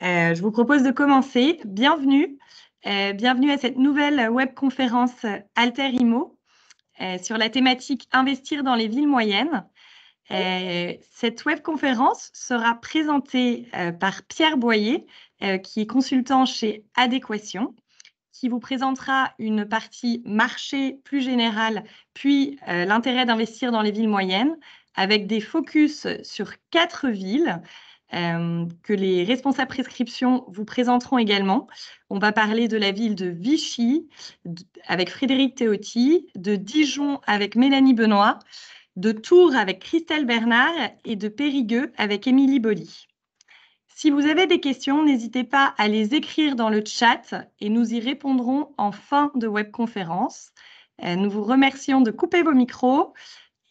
Je vous propose de commencer. Bienvenue. Bienvenue à cette nouvelle webconférence Alter Imo sur la thématique Investir dans les villes moyennes. Cette webconférence sera présentée par Pierre Boyer, qui est consultant chez Adéquation, qui vous présentera une partie marché plus générale, puis l'intérêt d'investir dans les villes moyennes, avec des focus sur 4 villes que les responsables prescription vous présenteront également. On va parler de la ville de Vichy avec Frédéric Théoty, de Dijon avec Mélanie Benoît, de Tours avec Christelle Bernard et de Périgueux avec Émilie Bolly. Si vous avez des questions, n'hésitez pas à les écrire dans le chat et nous y répondrons en fin de webconférence. Nous vous remercions de couper vos micros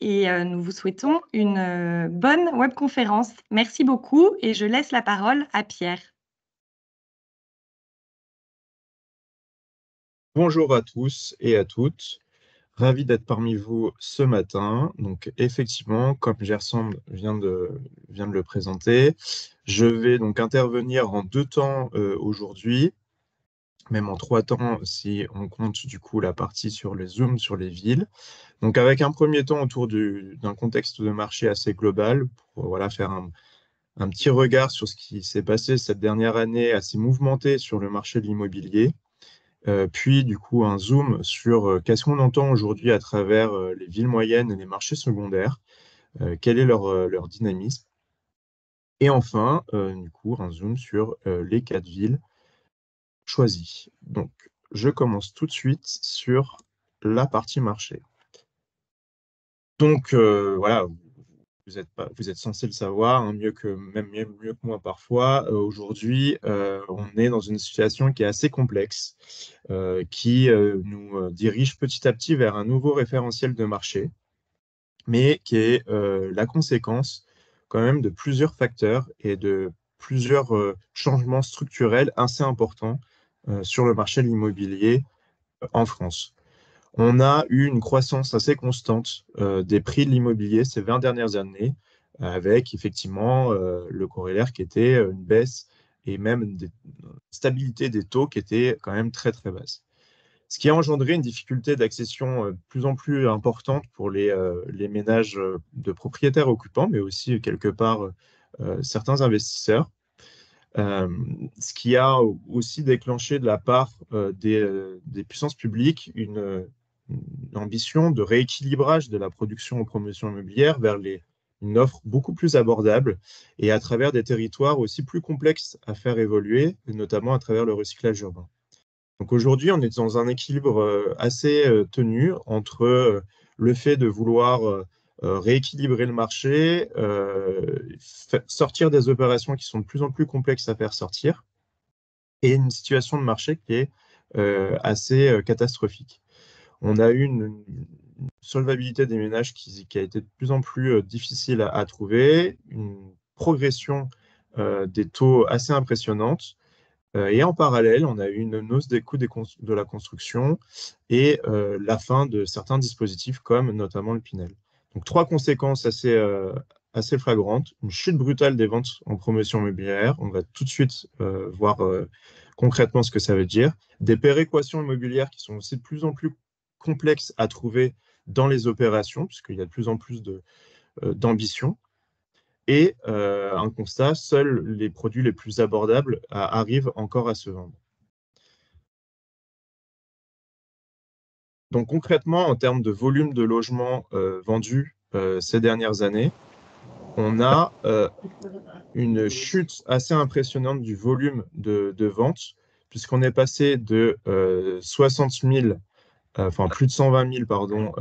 et nous vous souhaitons une bonne webconférence. Merci beaucoup et je laisse la parole à Pierre. Bonjour à tous et à toutes. Ravi d'être parmi vous ce matin. Donc effectivement, comme Gerson vient de le présenter, je vais donc intervenir en 2 temps aujourd'hui, même en 3 temps si on compte du coup la partie sur les zooms sur les villes. Donc avec un premier temps autour d'un contexte de marché assez global, pour voilà, faire un petit regard sur ce qui s'est passé cette dernière année assez mouvementée sur le marché de l'immobilier. Puis, du coup, un zoom sur qu'est-ce qu'on entend aujourd'hui à travers les villes moyennes et les marchés secondaires, quel est leur dynamisme. Et enfin, du coup, un zoom sur les 4 villes choisies. Donc, je commence tout de suite sur la partie marché. Donc, voilà, vous êtes censé le savoir, hein, mieux que moi parfois. Aujourd'hui, on est dans une situation qui est assez complexe, qui nous dirige petit à petit vers un nouveau référentiel de marché, mais qui est la conséquence quand même de plusieurs facteurs et de plusieurs changements structurels assez importants sur le marché de l'immobilier en France. On a eu une croissance assez constante des prix de l'immobilier ces 20 dernières années, avec effectivement le corollaire qui était une baisse et même une stabilité des taux qui était quand même très très basse. Ce qui a engendré une difficulté d'accession de plus en plus importante pour les ménages de propriétaires occupants, mais aussi quelque part certains investisseurs. Ce qui a aussi déclenché de la part des puissances publiques une ambition de rééquilibrage de la production et promotion immobilière vers une offre beaucoup plus abordable et à travers des territoires aussi plus complexes à faire évoluer, et notamment à travers le recyclage urbain. Donc aujourd'hui, on est dans un équilibre assez tenu entre le fait de vouloir rééquilibrer le marché, sortir des opérations qui sont de plus en plus complexes à faire sortir, et une situation de marché qui est assez catastrophique. On a eu une solvabilité des ménages qui a été de plus en plus difficile à trouver, une progression des taux assez impressionnante. Et en parallèle, on a eu une hausse des coûts de la construction et la fin de certains dispositifs comme notamment le Pinel. Donc 3 conséquences assez flagrantes. Une chute brutale des ventes en promotion immobilière. On va tout de suite voir concrètement ce que ça veut dire. Des péréquations immobilières qui sont aussi de plus en plus complexes à trouver dans les opérations, puisqu'il y a de plus en plus d'ambition. Et un constat, seuls les produits les plus abordables arrivent encore à se vendre. Donc concrètement, en termes de volume de logements vendus ces dernières années, on a une chute assez impressionnante du volume de ventes, puisqu'on est passé de 60 000, enfin plus de 120 000, pardon,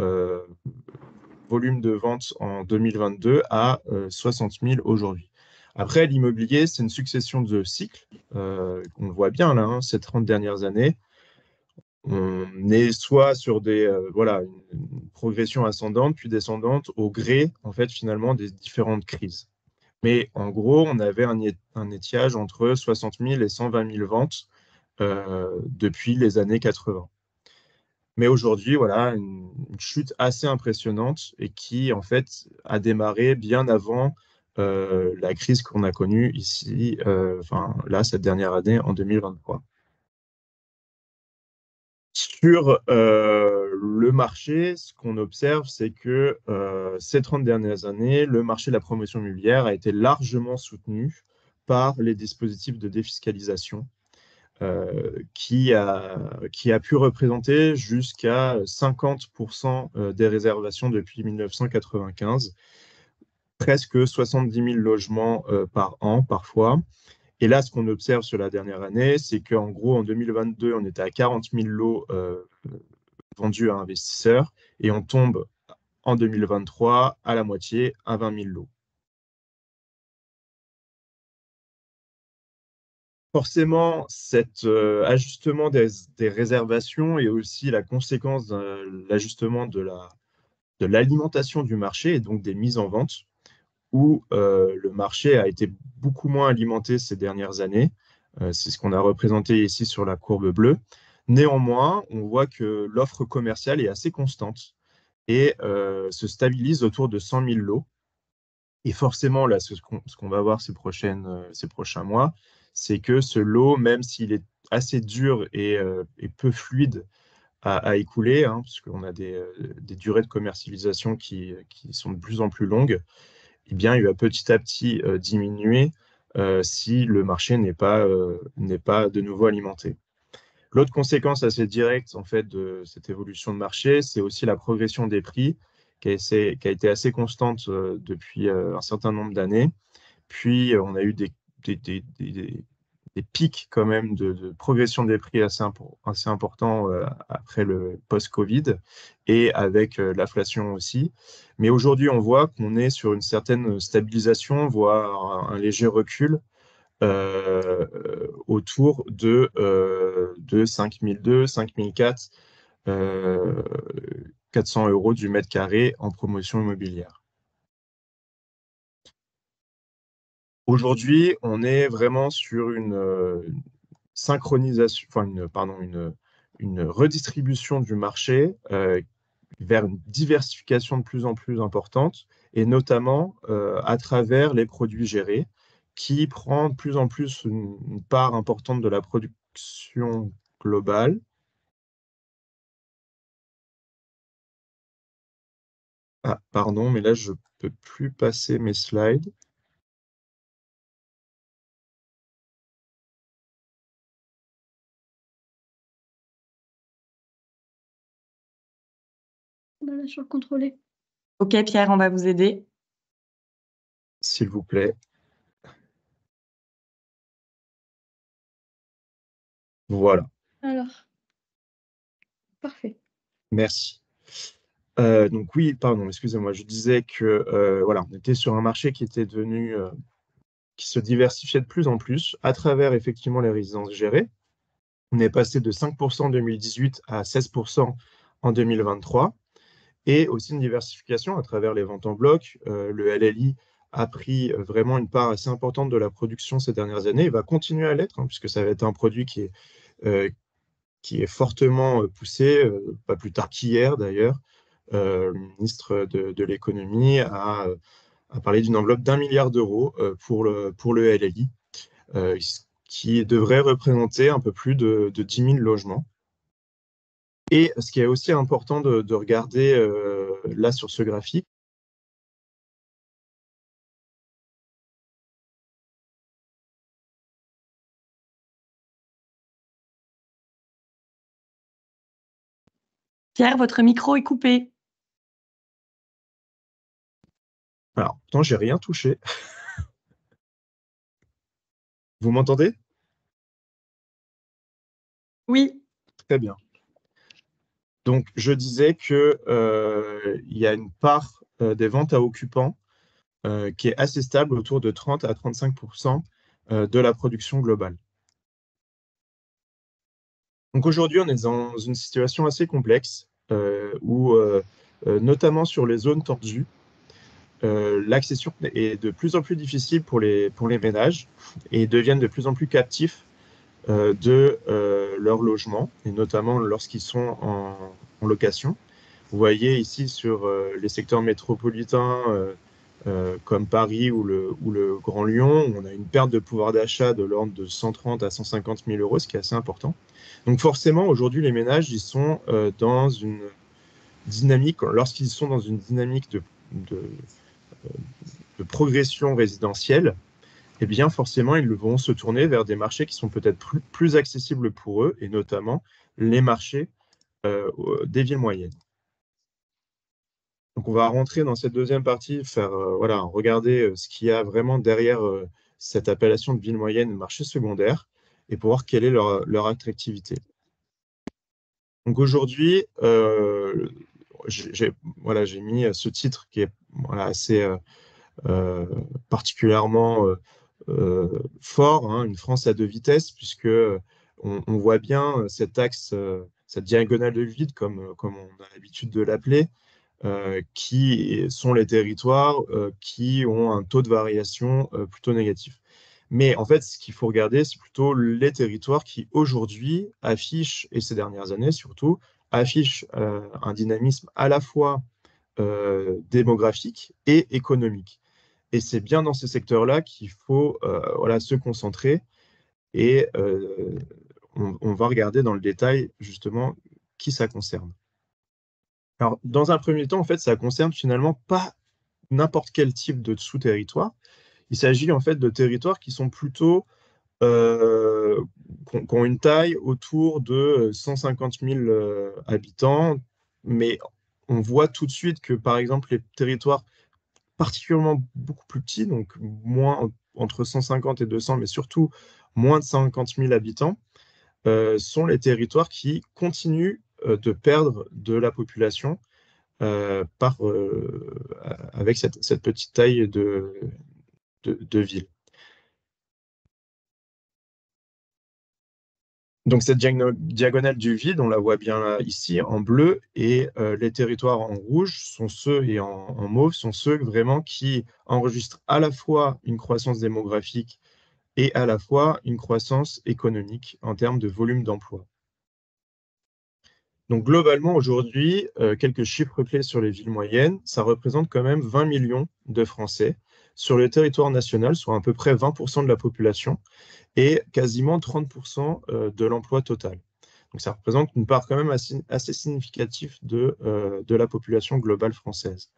volume de vente en 2022 à 60 000 aujourd'hui. Après, l'immobilier, c'est une succession de cycles. On le voit bien là, ces 30 dernières années. On est soit sur voilà, une progression ascendante, puis descendante au gré, en fait, finalement, des différentes crises. Mais en gros, on avait un étiage entre 60 000 et 120 000 ventes depuis les années 80. Mais aujourd'hui, voilà, une chute assez impressionnante et qui, en fait, a démarré bien avant la crise qu'on a connue ici, là, cette dernière année, en 2023. Sur le marché, ce qu'on observe, c'est que ces 30 dernières années, le marché de la promotion immobilière a été largement soutenu par les dispositifs de défiscalisation qui a pu représenter jusqu'à 50% des réservations depuis 1995, presque 70 000 logements par an parfois. Et là, ce qu'on observe sur la dernière année, c'est qu'en gros, en 2022, on était à 40 000 lots vendus à investisseurs et on tombe en 2023 à la moitié, à 20 000 lots. Forcément, cet ajustement des réservations est aussi la conséquence de l'ajustement de l'alimentation du marché et donc des mises en vente, où le marché a été beaucoup moins alimenté ces dernières années. C'est ce qu'on a représenté ici sur la courbe bleue. Néanmoins, on voit que l'offre commerciale est assez constante et se stabilise autour de 100 000 lots. Et forcément, là, ce qu'on va voir ces prochains mois, c'est que ce lot, même s'il est assez dur et peu fluide à écouler, hein, parce qu'on a des durées de commercialisation qui sont de plus en plus longues, eh bien, il va petit à petit diminuer si le marché n'est pas de nouveau alimenté. L'autre conséquence assez directe en fait, de cette évolution de marché, c'est aussi la progression des prix qui a été assez constante depuis un certain nombre d'années. Puis, on a eu des pics quand même de progression des prix assez importants après le post-Covid et avec l'inflation aussi. Mais aujourd'hui, on voit qu'on est sur une certaine stabilisation, voire un léger recul autour de 5 200, 5 400, 400 euros du mètre carré en promotion immobilière. Aujourd'hui, on est vraiment sur une synchronisation, une redistribution du marché vers une diversification de plus en plus importante, et notamment à travers les produits gérés, qui prend de plus en plus une part importante de la production globale. Ah, pardon, mais là, je ne peux plus passer mes slides. Là, sur le contrôler. Ok, Pierre, on va vous aider. S'il vous plaît. Voilà. Alors, parfait. Merci. Donc oui, pardon, excusez-moi, je disais que voilà, on était sur un marché qui était devenu, qui se diversifiait de plus en plus à travers effectivement les résidences gérées. On est passé de 5% en 2018 à 16% en 2023, et aussi une diversification à travers les ventes en bloc. Le LLI a pris vraiment une part assez importante de la production ces dernières années. Il va continuer à l'être, hein, puisque ça va être un produit qui est fortement poussé, pas plus tard qu'hier d'ailleurs. Le ministre de l'économie a parlé d'une enveloppe d'1 milliard d'euros pour le LLI, qui devrait représenter un peu plus de 10 000 logements. Et ce qui est aussi important de regarder là sur ce graphique, Pierre, votre micro est coupé. alors, pourtant, j'ai rien touché. Vous m'entendez? Oui. Très bien. Donc, je disais que il y a une part des ventes à occupants qui est assez stable, autour de 30 à 35% de la production globale. Donc aujourd'hui, on est dans une situation assez complexe où, notamment sur les zones tendues, l'accession est de plus en plus difficile pour les ménages, et ils deviennent de plus en plus captifs de leur logement, et notamment lorsqu'ils sont en location. Vous voyez ici sur les secteurs métropolitains comme Paris ou le Grand Lyon, où on a une perte de pouvoir d'achat de l'ordre de 130 à 150 000 euros, ce qui est assez important. Donc forcément, aujourd'hui, les ménages, ils sont dans une dynamique, lorsqu'ils sont dans une dynamique de progression résidentielle, eh bien forcément, ils vont se tourner vers des marchés qui sont peut-être plus accessibles pour eux, et notamment les marchés des villes moyennes. Donc, on va rentrer dans cette deuxième partie, voilà, regarder ce qu'il y a vraiment derrière cette appellation de ville moyenne, marché secondaire, et pour voir quelle est leur attractivité. Donc, aujourd'hui, j'ai mis ce titre qui est assez particulièrement fort, hein, une France à deux vitesses, puisque on voit bien cet axe, cette diagonale de vide, comme on a l'habitude de l'appeler, qui sont les territoires qui ont un taux de variation plutôt négatif. Mais en fait, ce qu'il faut regarder, c'est plutôt les territoires qui aujourd'hui affichent, et ces dernières années surtout, affichent un dynamisme à la fois démographique et économique. Et c'est bien dans ces secteurs-là qu'il faut voilà, se concentrer et on va regarder dans le détail justement qui ça concerne. Alors, dans un premier temps, en fait, ça concerne finalement pas n'importe quel type de sous-territoire. Il s'agit en fait de territoires qui sont plutôt qui ont une taille autour de 150 000 habitants, mais on voit tout de suite que, par exemple, les territoires particulièrement beaucoup plus petits, donc moins entre 150 et 200, mais surtout moins de 50 000 habitants, sont les territoires qui continuent de perdre de la population avec cette petite taille de ville. Donc cette diagonale du vide, on la voit bien là, ici en bleu, et les territoires en rouge sont ceux, et en mauve sont ceux vraiment qui enregistrent à la fois une croissance démographique et à la fois une croissance économique en termes de volume d'emploi. Donc globalement, aujourd'hui, quelques chiffres clés sur les villes moyennes, ça représente quand même 20 millions de Français sur le territoire national, soit à peu près 20% de la population et quasiment 30% de l'emploi total. Donc ça représente une part quand même assez significative de la population globale française.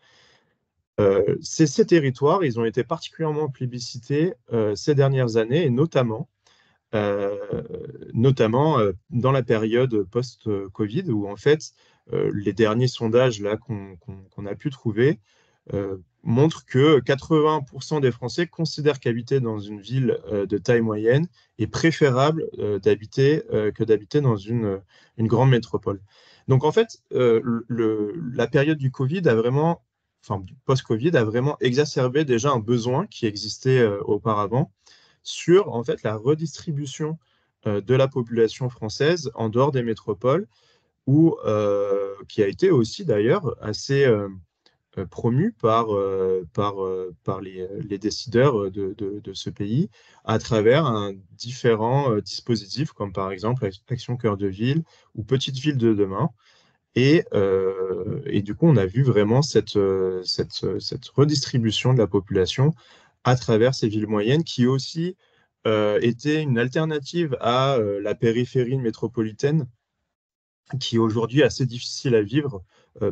Ces territoires, ils ont été particulièrement plébiscités ces dernières années, et notamment dans la période post-Covid, où en fait, les derniers sondages là qu'on a pu trouver montrent que 80% des Français considèrent qu'habiter dans une ville de taille moyenne est préférable que d'habiter dans une grande métropole. Donc en fait, la période du Covid a vraiment, enfin du post-Covid, a vraiment exacerbé déjà un besoin qui existait auparavant sur en fait la redistribution de la population française en dehors des métropoles, qui a été aussi d'ailleurs assez promu par les décideurs de ce pays à travers différents dispositifs, comme par exemple Action Cœur de Ville ou Petite Ville de demain. Et du coup, on a vu vraiment cette redistribution de la population à travers ces villes moyennes qui aussi étaient une alternative à la périphérie métropolitaine, qui est aujourd'hui assez difficile à vivre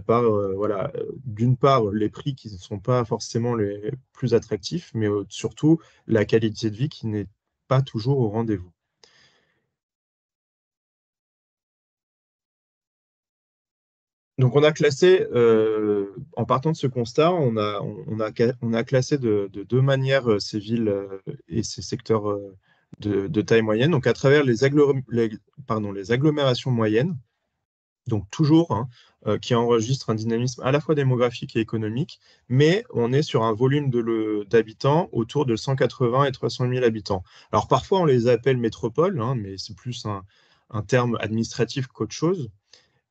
voilà, d'une part, les prix qui ne sont pas forcément les plus attractifs, mais surtout la qualité de vie qui n'est pas toujours au rendez-vous. Donc, on a classé, en partant de ce constat, on a classé de deux manières ces villes et ces secteurs de taille moyenne. Donc, à travers les agglomérations moyennes, donc toujours, hein, qui enregistrent un dynamisme à la fois démographique et économique, mais on est sur un volume d'habitants autour de 180 et 300 000 habitants. Alors, parfois, on les appelle métropoles, hein, mais c'est plus un terme administratif qu'autre chose.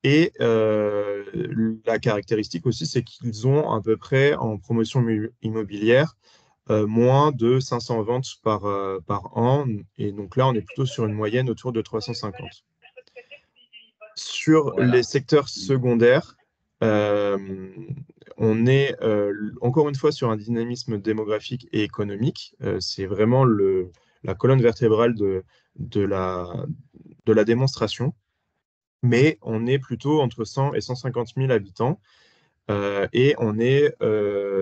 Et la caractéristique aussi, c'est qu'ils ont à peu près en promotion immobilière moins de 500 ventes par an. Et donc là, on est plutôt sur une moyenne autour de 350. Sur les secteurs secondaires, on est encore une fois sur un dynamisme démographique et économique. C'est vraiment la colonne vertébrale de la démonstration. Mais on est plutôt entre 100 et 150 000 habitants. Et on est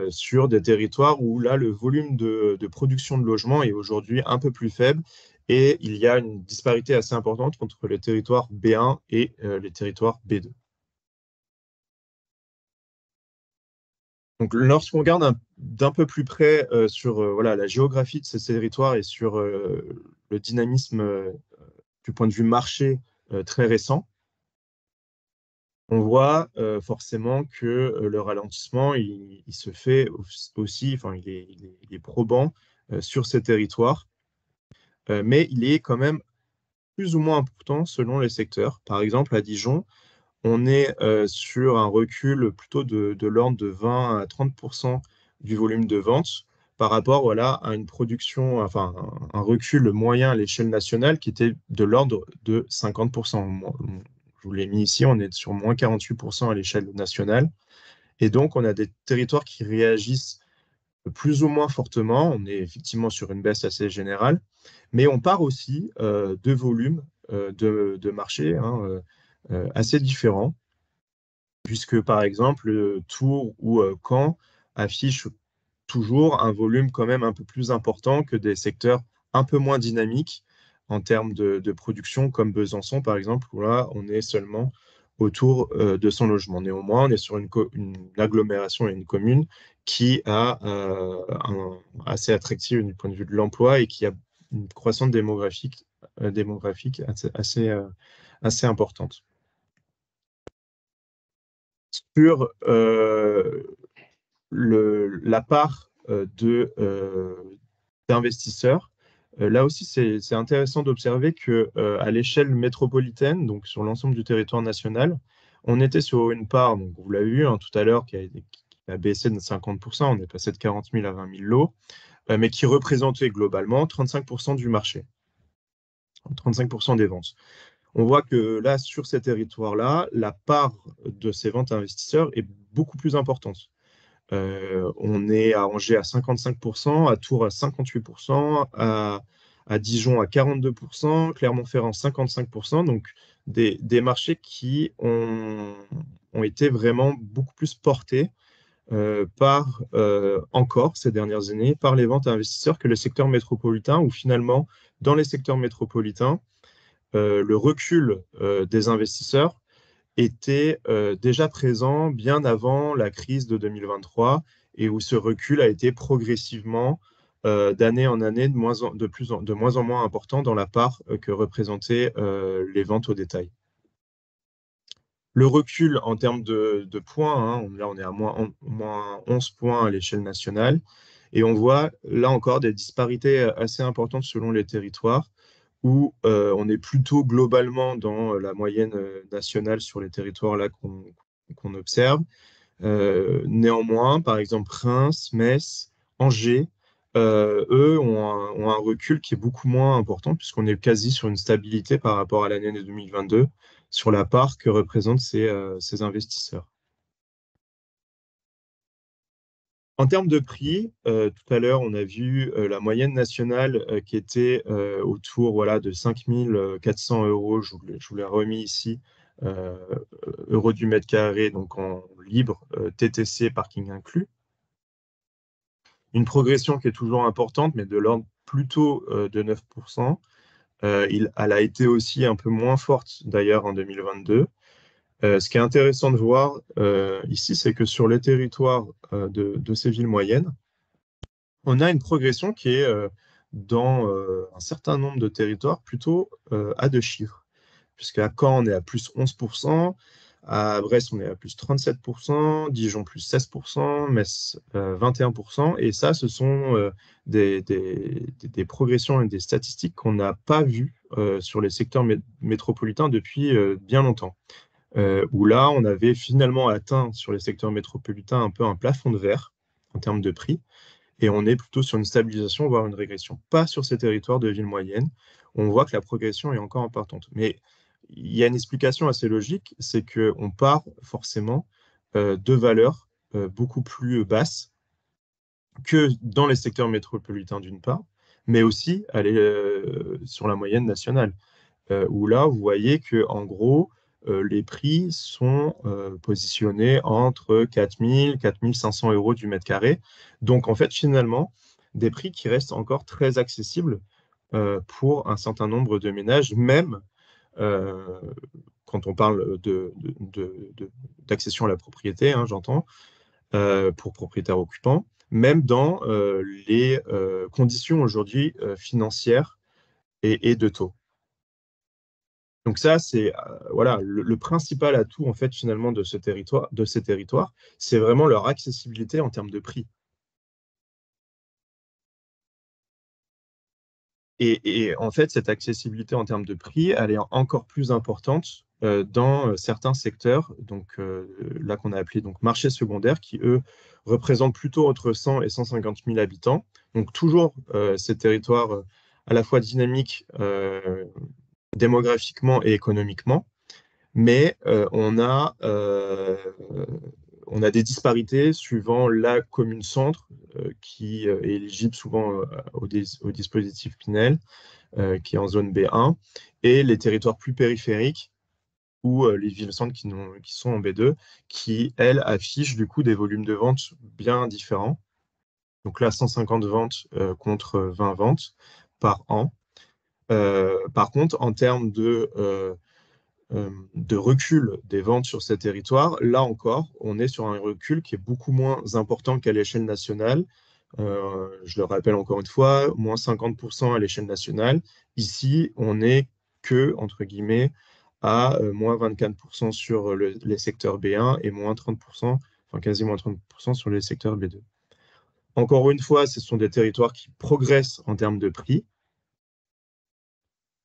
sur des territoires où là, le volume de production de logements est aujourd'hui un peu plus faible. Et il y a une disparité assez importante entre les territoires B1 et les territoires B2. Donc, lorsqu'on regarde d'un peu plus près sur voilà, la géographie de ces territoires et sur le dynamisme du point de vue marché très récent, on voit forcément que le ralentissement, il se fait aussi, enfin, il est probant sur ces territoires, mais il est quand même plus ou moins important selon les secteurs. Par exemple, à Dijon, on est sur un recul plutôt de l'ordre de 20 à 30% du volume de vente par rapport voilà, à une production, enfin un recul moyen à l'échelle nationale qui était de l'ordre de 50%. Je vous l'ai mis ici, on est sur moins 48% à l'échelle nationale. Et donc, on a des territoires qui réagissent plus ou moins fortement. On est effectivement sur une baisse assez générale, mais on part aussi de volumes de marché hein, assez différents puisque par exemple Tours ou Caen affichent toujours un volume quand même un peu plus important que des secteurs un peu moins dynamiques en termes de production, comme Besançon par exemple, où là on est seulement autour de son logement. Néanmoins, on est sur une agglomération et une commune qui a assez attractive du point de vue de l'emploi et qui a une croissance démographique assez importante. Sur la part d'investisseurs, là aussi, c'est intéressant d'observer qu'à l'échelle métropolitaine, donc sur l'ensemble du territoire national, on était sur une part, donc vous l'avez vu hein, tout à l'heure, qui a baissé de 50%, on est passé de 40 000 à 20 000 lots, mais qui représentait globalement 35% du marché, 35% des ventes. On voit que là, sur ces territoires-là, la part de ces ventes investisseurs est beaucoup plus importante. On est à Angers à 55%, à Tours à 58%, à Dijon à 42%, Clermont-Ferrand 55%. Donc, des marchés qui ont été vraiment beaucoup plus portés encore ces dernières années par les ventes à investisseurs que le secteur métropolitain, où finalement, dans les secteurs métropolitains, le recul des investisseurs était déjà présent bien avant la crise de 2023 et où ce recul a été progressivement, d'année en année, de moins en moins important dans la part que représentaient les ventes au détail. Le recul en termes de points, hein, là on est à moins 11 points à l'échelle nationale, et on voit là encore des disparités assez importantes selon les territoires où on est plutôt globalement dans la moyenne nationale sur les territoires là qu'on observe. Néanmoins, par exemple, Reims, Metz, Angers, eux ont un recul qui est beaucoup moins important puisqu'on est quasi sur une stabilité par rapport à l'année 2022 sur la part que représentent ces investisseurs. En termes de prix, tout à l'heure, on a vu la moyenne nationale qui était autour voilà, de 5 400 euros. Je vous l'ai remis ici, euros du mètre carré, donc en libre, TTC, parking inclus. Une progression qui est toujours importante, mais de l'ordre plutôt de 9%. Elle a été aussi un peu moins forte d'ailleurs en 2022. Ce qui est intéressant de voir ici, c'est que sur les territoires de ces villes moyennes, on a une progression qui est dans un certain nombre de territoires plutôt à deux chiffres. Puisqu'à Caen, on est à plus 11%, à Brest, on est à plus 37%, Dijon, plus 16%, Metz, 21%. Et ça, ce sont des progressions et des statistiques qu'on n'a pas vues sur les secteurs métropolitains depuis bien longtemps. Où là, on avait finalement atteint sur les secteurs métropolitains un peu un plafond de verre en termes de prix. Et on est plutôt sur une stabilisation, voire une régression. Pas sur ces territoires de villes moyennes. On voit que la progression est encore importante. Mais il y a une explication assez logique, c'est qu'on part forcément de valeurs beaucoup plus basse que dans les secteurs métropolitains d'une part, mais aussi aller sur la moyenne nationale, où là, vous voyez que en gros, les prix sont positionnés entre 4 000 et 4 500 euros du mètre carré. Donc, en fait, finalement, des prix qui restent encore très accessibles pour un certain nombre de ménages, même quand on parle d'accession à la propriété, hein, j'entends, pour propriétaires occupants, même dans les conditions aujourd'hui financières et de taux. Donc ça, c'est voilà, le principal atout en fait finalement de ces territoires, c'est vraiment leur accessibilité en termes de prix. Et en fait, cette accessibilité en termes de prix, elle est encore plus importante dans certains secteurs, donc là qu'on a appelé donc marchés secondaires, qui eux représentent plutôt entre 100 et 150 000 habitants. Donc toujours ces territoires à la fois dynamiques démographiquement et économiquement, mais on a des disparités suivant la commune-centre qui est éligible souvent au dispositif Pinel, qui est en zone B1, et les territoires plus périphériques ou les villes-centres qui sont en B2, qui, elles, affichent du coup des volumes de vente bien différents. Donc là, 150 ventes contre 20 ventes par an. Par contre, en termes de recul des ventes sur ces territoires, là encore, on est sur un recul qui est beaucoup moins important qu'à l'échelle nationale. Je le rappelle encore une fois, moins 50% à l'échelle nationale. Ici, on n'est que, entre guillemets, à moins 24% sur les secteurs B1 et moins 30%, enfin quasiment 30% sur les secteurs B2. Encore une fois, ce sont des territoires qui progressent en termes de prix.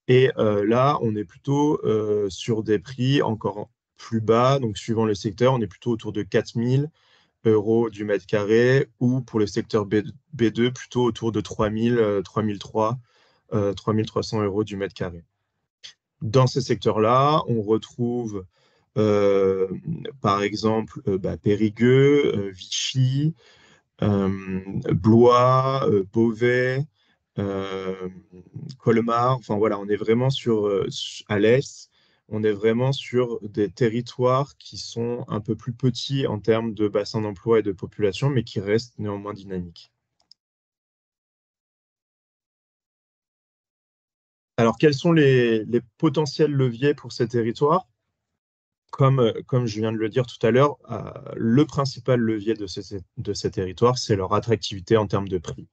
Et là, on est plutôt sur des prix encore plus bas. Donc, suivant le secteur, on est plutôt autour de 4 000 euros du mètre carré, ou pour le secteur B2, plutôt autour de 3 000, 3 300 euros du mètre carré. Dans ces secteurs-là, on retrouve par exemple Périgueux, Vichy, Blois, Beauvais, Colmar. Enfin voilà, on est vraiment à l'est, on est vraiment sur des territoires qui sont un peu plus petits en termes de bassin d'emploi et de population, mais qui restent néanmoins dynamiques. Alors, quels sont les potentiels leviers pour ces territoires? Comme je viens de le dire tout à l'heure, le principal levier de ces territoires, c'est leur attractivité en termes de prix.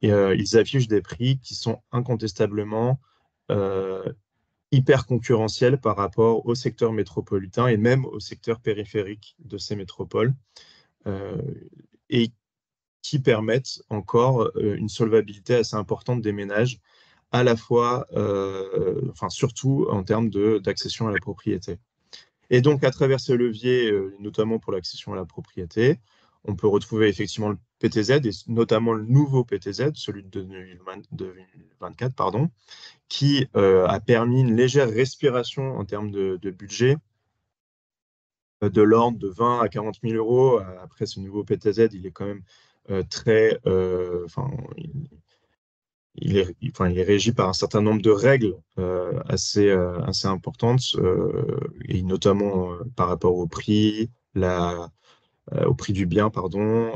Et ils affichent des prix qui sont incontestablement hyper concurrentiels par rapport au secteur métropolitain et même au secteur périphérique de ces métropoles, et qui permettent encore une solvabilité assez importante des ménages, à la fois, surtout en termes d'accession à la propriété. Et donc, à travers ces leviers, notamment pour l'accession à la propriété, on peut retrouver effectivement le PTZ, et notamment le nouveau PTZ, celui de 2024, pardon, qui a permis une légère respiration en termes de budget, de l'ordre de 20 à 40 000 euros. Après, ce nouveau PTZ, il est quand même très... il est régi par un certain nombre de règles assez importantes, et notamment par rapport au prix, au prix du bien, pardon,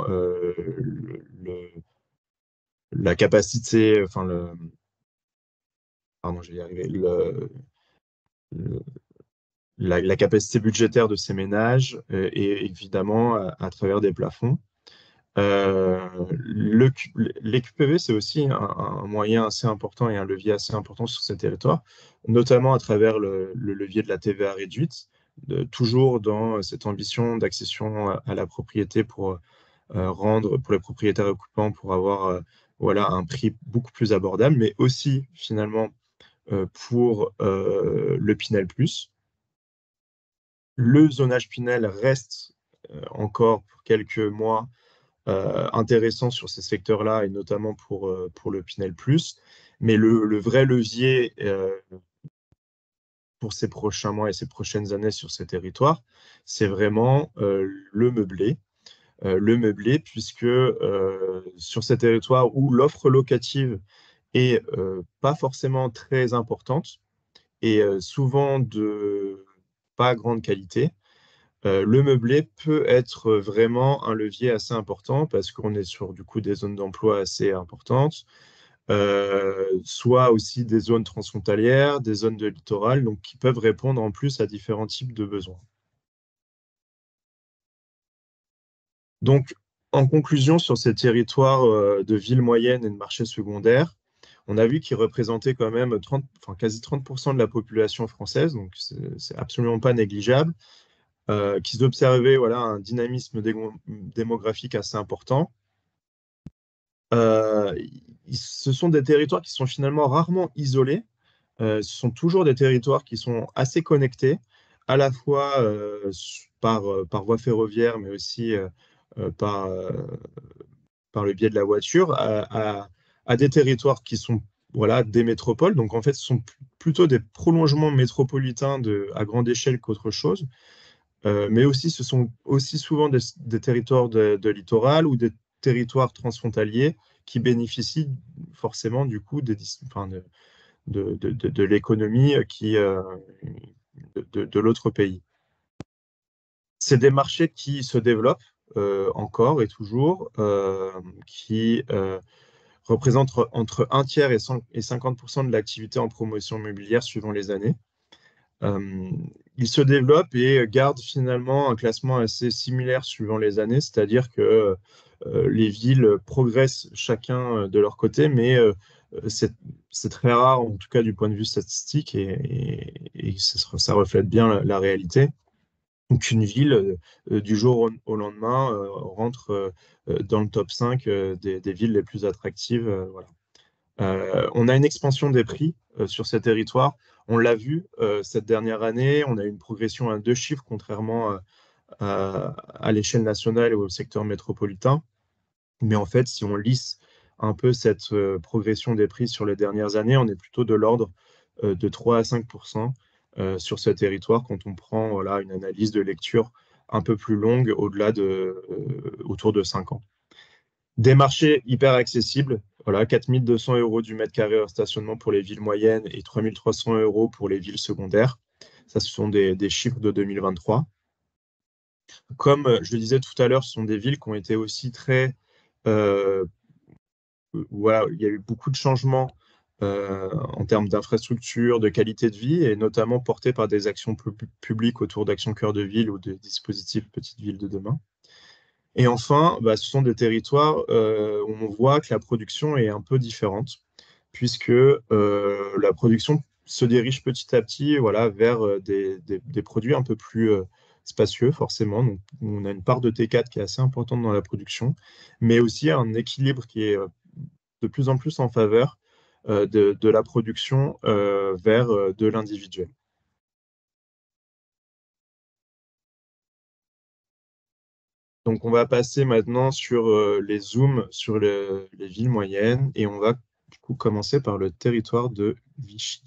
la capacité, pardon, je vais y arriver, la capacité budgétaire de ces ménages, et évidemment à travers des plafonds. Les QPV, c'est aussi un moyen assez important et un levier assez important sur ces territoires, notamment à travers le levier de la TVA réduite, toujours dans cette ambition d'accession à la propriété pour rendre pour les propriétaires occupants, pour avoir voilà, un prix beaucoup plus abordable, mais aussi finalement pour le Pinel Plus. Le zonage Pinel reste encore pour quelques mois intéressant sur ces secteurs-là, et notamment pour le Pinel Plus. Mais le vrai levier pour ces prochains mois et ces prochaines années sur ces territoires, c'est vraiment le meublé. le meublé, puisque sur ces territoires où l'offre locative est pas forcément très importante et souvent de pas grande qualité, le meublé peut être vraiment un levier assez important parce qu'on est sur du coup des zones d'emploi assez importantes, soit aussi des zones transfrontalières, des zones de littoral, donc qui peuvent répondre en plus à différents types de besoins. Donc, en conclusion, sur ces territoires de villes moyennes et de marchés secondaires, on a vu qu'ils représentaient quand même quasi 30% de la population française, donc c'est absolument pas négligeable, qu'ils observaient voilà, un dynamisme démographique assez important. Ce sont des territoires qui sont finalement rarement isolés. Ce sont toujours des territoires qui sont assez connectés, à la fois par voie ferroviaire, mais aussi euh, par, euh, par le biais de la voiture, à des territoires qui sont voilà, des métropoles. Donc en fait, ce sont plutôt des prolongements métropolitains à grande échelle qu'autre chose. Mais aussi, ce sont aussi souvent des territoires de littoral ou des territoires transfrontaliers qui bénéficient forcément du coup enfin, de l'économie de l'autre pays. C'est des marchés qui se développent encore et toujours, qui représentent entre un tiers et 50% de l'activité en promotion immobilière suivant les années. Ils se développent et gardent finalement un classement assez similaire suivant les années, c'est-à-dire que les villes progressent chacun de leur côté, mais c'est très rare, en tout cas du point de vue statistique, et ça reflète bien la réalité. Donc une ville, du jour au lendemain, rentre dans le top 5 des villes les plus attractives. Voilà. On a une expansion des prix sur ces territoires. On l'a vu cette dernière année, on a eu une progression à 2 chiffres, contrairement à l'échelle nationale et au secteur métropolitain. Mais en fait, si on lisse un peu cette progression des prix sur les dernières années, on est plutôt de l'ordre de 3 à 5% sur ce territoire quand on prend voilà, une analyse de lecture un peu plus longue, autour de 5 ans. Des marchés hyper accessibles, voilà, 4 200 € du mètre carré hors stationnement pour les villes moyennes et 3 300 € pour les villes secondaires. Ça, ce sont des chiffres de 2023. Comme je le disais tout à l'heure, ce sont des villes qui ont été aussi très euh, voilà, il y a eu beaucoup de changements en termes d'infrastructure, de qualité de vie, et notamment portés par des actions publiques autour d'Action Cœur de Ville ou des dispositifs Petites Villes de demain. Et enfin, bah, ce sont des territoires où on voit que la production est un peu différente, puisque la production se dirige petit à petit voilà, vers des produits un peu plus spacieux, forcément. Donc, on a une part de T4 qui est assez importante dans la production, mais aussi un équilibre qui est de plus en plus en faveur de la production vers de l'individuel. Donc, on va passer maintenant sur les zooms sur les villes moyennes et on va du coup commencer par le territoire de Vichy.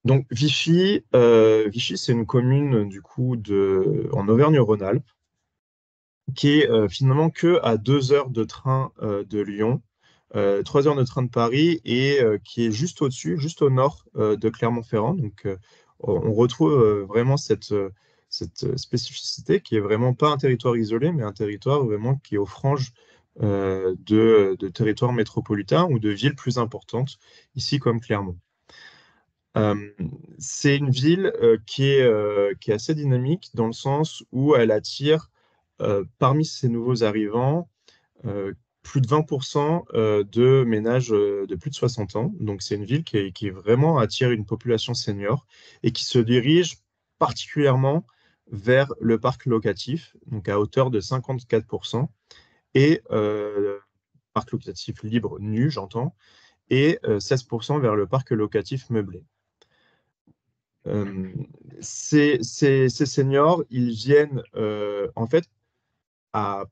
Donc, Vichy, c'est une commune du coup en Auvergne-Rhône-Alpes qui est finalement que à 2 heures de train de Lyon, 3 heures de train de Paris et qui est juste au-dessus, juste au nord de Clermont-Ferrand. Donc, on retrouve vraiment cette spécificité qui est vraiment pas un territoire isolé, mais un territoire vraiment qui est aux franges de territoires métropolitains ou de villes plus importantes, ici comme Clermont. Euh, c'est une ville qui est assez dynamique dans le sens où elle attire parmi ces nouveaux arrivants plus de 20% de ménages de plus de 60 ans. Donc c'est une ville qui vraiment attire une population senior et qui se dirige particulièrement vers le parc locatif, donc à hauteur de 54%, et parc locatif libre nu, j'entends, et 16% vers le parc locatif meublé. Ces seniors, ils viennent en fait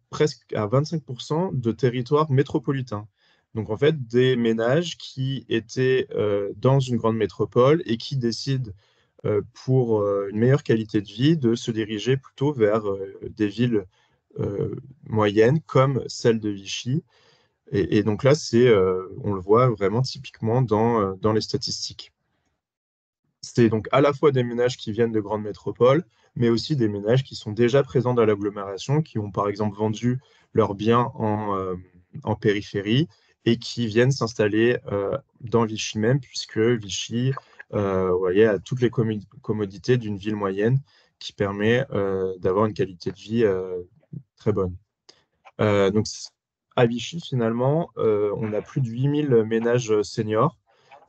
presque à 25% de territoires métropolitains. Donc en fait, des ménages qui étaient dans une grande métropole et qui décident pour une meilleure qualité de vie de se diriger plutôt vers des villes moyennes comme celle de Vichy. Et donc là, on le voit vraiment typiquement dans les statistiques. C'est donc à la fois des ménages qui viennent de grandes métropoles, mais aussi des ménages qui sont déjà présents dans l'agglomération, qui ont par exemple vendu leurs biens en périphérie et qui viennent s'installer dans Vichy même, puisque Vichy, vous voyez, a toutes les commodités d'une ville moyenne qui permet d'avoir une qualité de vie très bonne. Donc, à Vichy, finalement, on a plus de 8000 ménages seniors,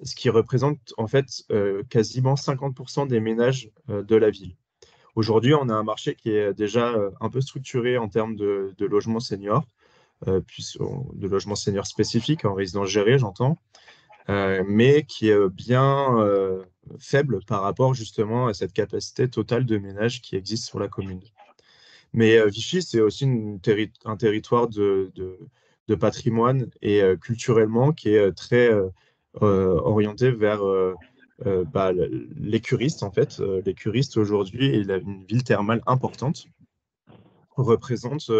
ce qui représente en fait quasiment 50% des ménages de la ville. Aujourd'hui, on a un marché qui est déjà un peu structuré en termes de logements seniors, de logements seniors spécifiques, en résidence gérée, j'entends, mais qui est bien faible par rapport justement à cette capacité totale de ménages qui existe sur la commune. Mais Vichy, c'est aussi un territoire de patrimoine et culturellement qui est très orienté vers les curistes, en fait. Les curistes, aujourd'hui, et une ville thermale importante, représente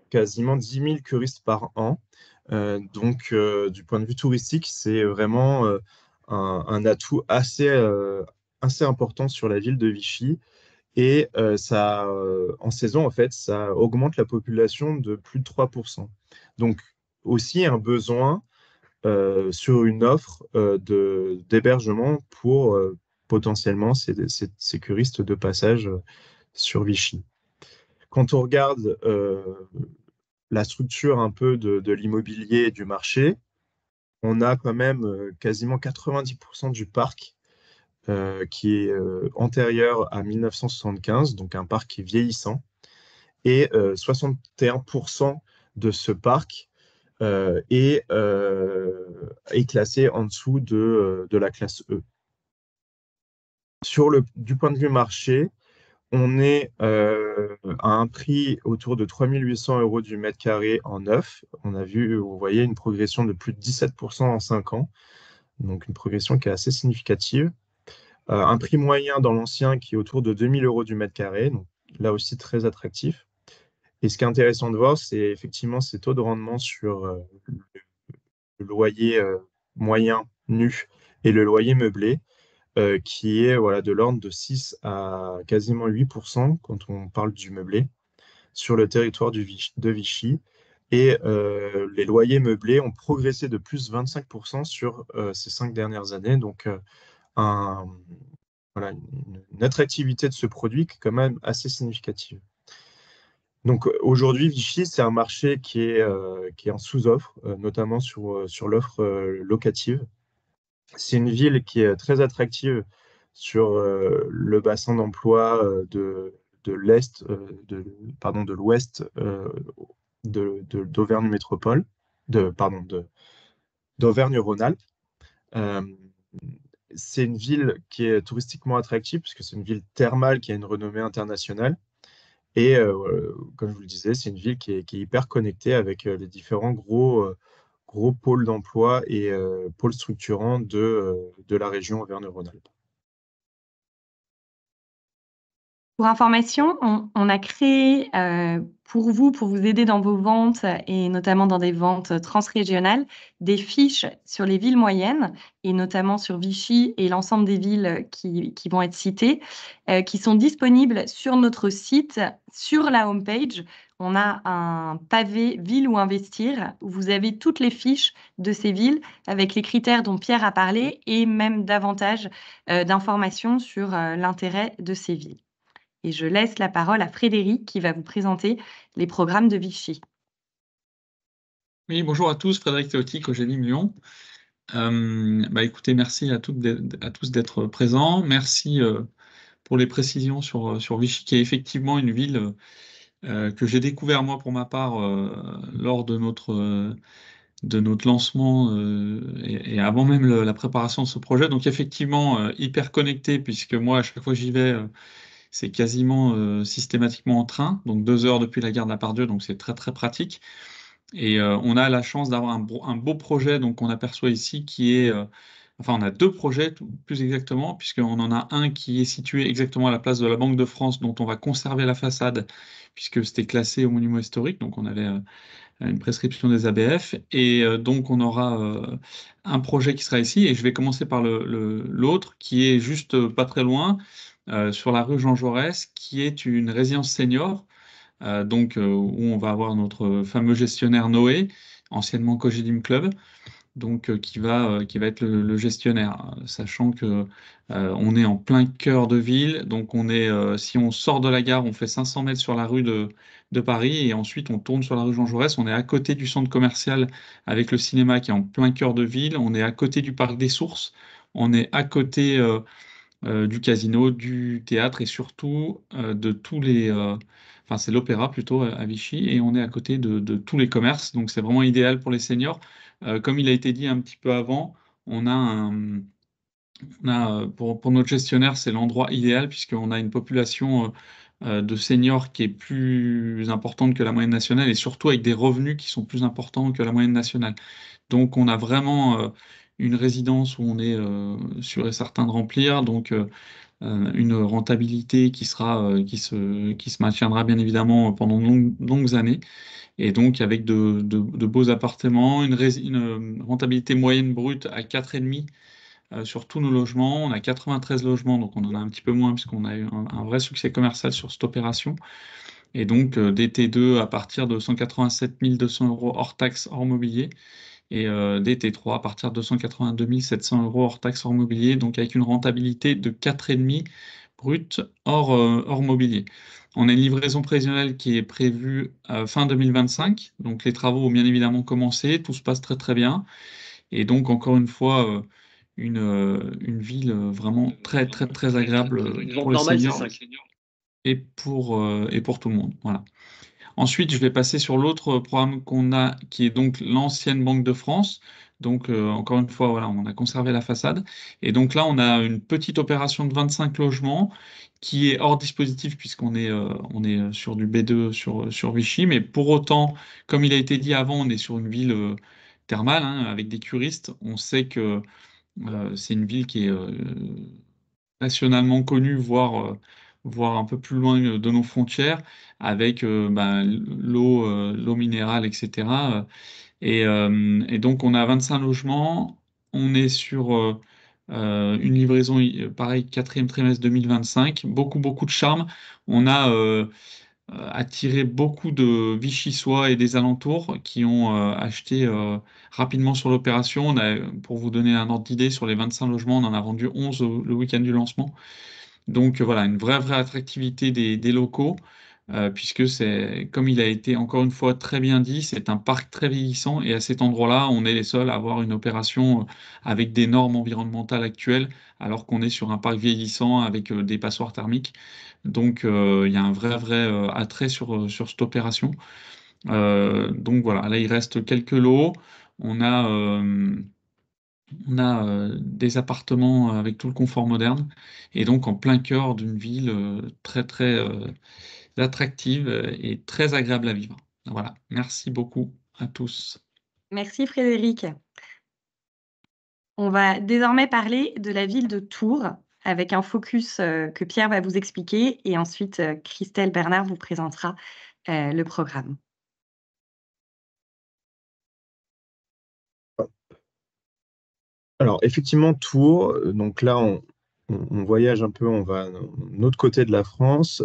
quasiment 10 000 curistes par an. Donc, du point de vue touristique, c'est vraiment un atout assez important sur la ville de Vichy. Et en saison, en fait, ça augmente la population de plus de 3%. Donc, aussi un besoin sur une offre d'hébergement pour potentiellement ces curistes de passage sur Vichy. Quand on regarde la structure un peu de l'immobilier et du marché, on a quand même quasiment 90% du parc qui est antérieur à 1975, donc un parc qui est vieillissant, et 61% de ce parc est classé en dessous de la classe E. Du point de vue marché, on est à un prix autour de 3 800 € du mètre carré en neuf. On a vu, vous voyez, une progression de plus de 17% en 5 ans, donc une progression qui est assez significative. Un prix moyen dans l'ancien qui est autour de 2 000 € du mètre carré, donc là aussi très attractif. Et ce qui est intéressant de voir, c'est effectivement ces taux de rendement sur le loyer moyen nu et le loyer meublé, qui est voilà, de l'ordre de 6 à quasiment 8% quand on parle du meublé sur le territoire de Vichy. Et les loyers meublés ont progressé de plus 25% sur ces 5 dernières années. Donc, voilà, une attractivité de ce produit qui est quand même assez significative. Donc aujourd'hui, Vichy, c'est un marché qui est en sous-offre, notamment sur l'offre locative. C'est une ville qui est très attractive sur le bassin d'emploi de l'Est, de l'Ouest d'Auvergne Métropole, d'Auvergne-Rhône-Alpes. Euh, c'est une ville qui est touristiquement attractive puisque c'est une ville thermale qui a une renommée internationale. Et comme je vous le disais, c'est une ville qui est hyper connectée avec les différents gros pôles d'emploi et pôles structurants de la région Auvergne-Rhône-Alpes. Pour information, on a créé pour vous aider dans vos ventes et notamment dans des ventes transrégionales, des fiches sur les villes moyennes et notamment sur Vichy et l'ensemble des villes qui vont être citées, qui sont disponibles sur notre site, sur la homepage. On a un pavé ville où investir où vous avez toutes les fiches de ces villes avec les critères dont Pierre a parlé et même davantage d'informations sur l'intérêt de ces villes. Et je laisse la parole à Frédéric qui va vous présenter les programmes de Vichy. Oui, bonjour à tous, Frédéric Théotique, Cogévim Lyon. Écoutez, merci à tous d'être présents. Merci pour les précisions sur Vichy, qui est effectivement une ville que j'ai découvert moi pour ma part lors de notre lancement et avant même la préparation de ce projet. Donc effectivement, hyper connecté, puisque moi, à chaque fois que j'y vais, c'est quasiment systématiquement en train, donc 2 heures depuis la gare de la Part-Dieu, donc c'est très très pratique. Et on a la chance d'avoir un beau projet donc qu'on aperçoit ici qui est, enfin on a deux projets plus exactement, puisqu'on en a un qui est situé exactement à la place de la Banque de France, dont on va conserver la façade, puisque c'était classé au monument historique, donc on avait une prescription des ABF, et donc on aura un projet qui sera ici, et je vais commencer par l'autre, qui est juste pas très loin, sur la rue Jean Jaurès, qui est une résidence senior, où on va avoir notre fameux gestionnaire Noé, anciennement Cogedim Club, donc qui va être le gestionnaire, sachant que on est en plein cœur de ville, donc si on sort de la gare, on fait 500 mètres sur la rue de Paris, et ensuite on tourne sur la rue Jean Jaurès, on est à côté du centre commercial avec le cinéma qui est en plein cœur de ville, on est à côté du parc des Sources, on est à côté du casino, du théâtre et surtout de tous les... Enfin, c'est l'opéra plutôt à Vichy et on est à côté de tous les commerces. Donc, c'est vraiment idéal pour les seniors. Comme il a été dit un petit peu avant, on a pour notre gestionnaire, c'est l'endroit idéal puisqu'on a une population de seniors qui est plus importante que la moyenne nationale et surtout avec des revenus qui sont plus importants que la moyenne nationale. Donc, on a vraiment une résidence où on est sûr et certain de remplir. Donc, une rentabilité qui se maintiendra bien évidemment pendant de longues années, et donc avec de beaux appartements, une rentabilité moyenne brute à 4,5 sur tous nos logements. On a 93 logements, donc on en a un petit peu moins puisqu'on a eu un vrai succès commercial sur cette opération. Et donc des T2 à partir de 187 200 euros hors taxes, hors mobilier, et des T3 à partir de 282 700 euros hors taxes, hors mobilier, donc avec une rentabilité de 4,5 brut hors mobilier. On a une livraison prévisionnelle qui est prévue fin 2025, donc les travaux ont bien évidemment commencé, tout se passe très très bien, et donc encore une fois, une ville vraiment très très très agréable Une pour vente les normale, c'est seniors 5. et pour tout le monde. Voilà. Ensuite, je vais passer sur l'autre programme qu'on a, qui est donc l'ancienne Banque de France. Donc, encore une fois, voilà, on a conservé la façade. Et donc là, on a une petite opération de 25 logements qui est hors dispositif on est sur du B2 sur Vichy. Mais pour autant, comme il a été dit avant, on est sur une ville thermale, hein, avec des curistes. On sait que c'est une ville qui est nationalement connue, voire un peu plus loin de nos frontières, avec l'eau minérale, etc. Et donc, on a 25 logements. On est sur une livraison, pareil, quatrième trimestre 2025. Beaucoup, beaucoup de charme. On a attiré beaucoup de Vichysois et des alentours qui ont acheté rapidement sur l'opération. Pour vous donner un ordre d'idée, sur les 25 logements, on en a vendu 11 le week-end du lancement. Donc voilà, une vraie attractivité des locaux, puisque c'est, comme il a été encore une fois très bien dit, c'est un parc très vieillissant, et à cet endroit-là, on est les seuls à avoir une opération avec des normes environnementales actuelles, alors qu'on est sur un parc vieillissant avec des passoires thermiques. Donc il y a un vrai attrait sur cette opération. Donc voilà, là il reste quelques lots. On a, euh, on a des appartements avec tout le confort moderne, et donc en plein cœur d'une ville très attractive et très agréable à vivre. Voilà, merci beaucoup à tous. Merci Frédéric. On va désormais parler de la ville de Tours avec un focus que Pierre va vous expliquer, et ensuite Christelle Bernard vous présentera le programme. Alors, effectivement, Tours, donc là, on voyage un peu, on va de l'autre côté de la France,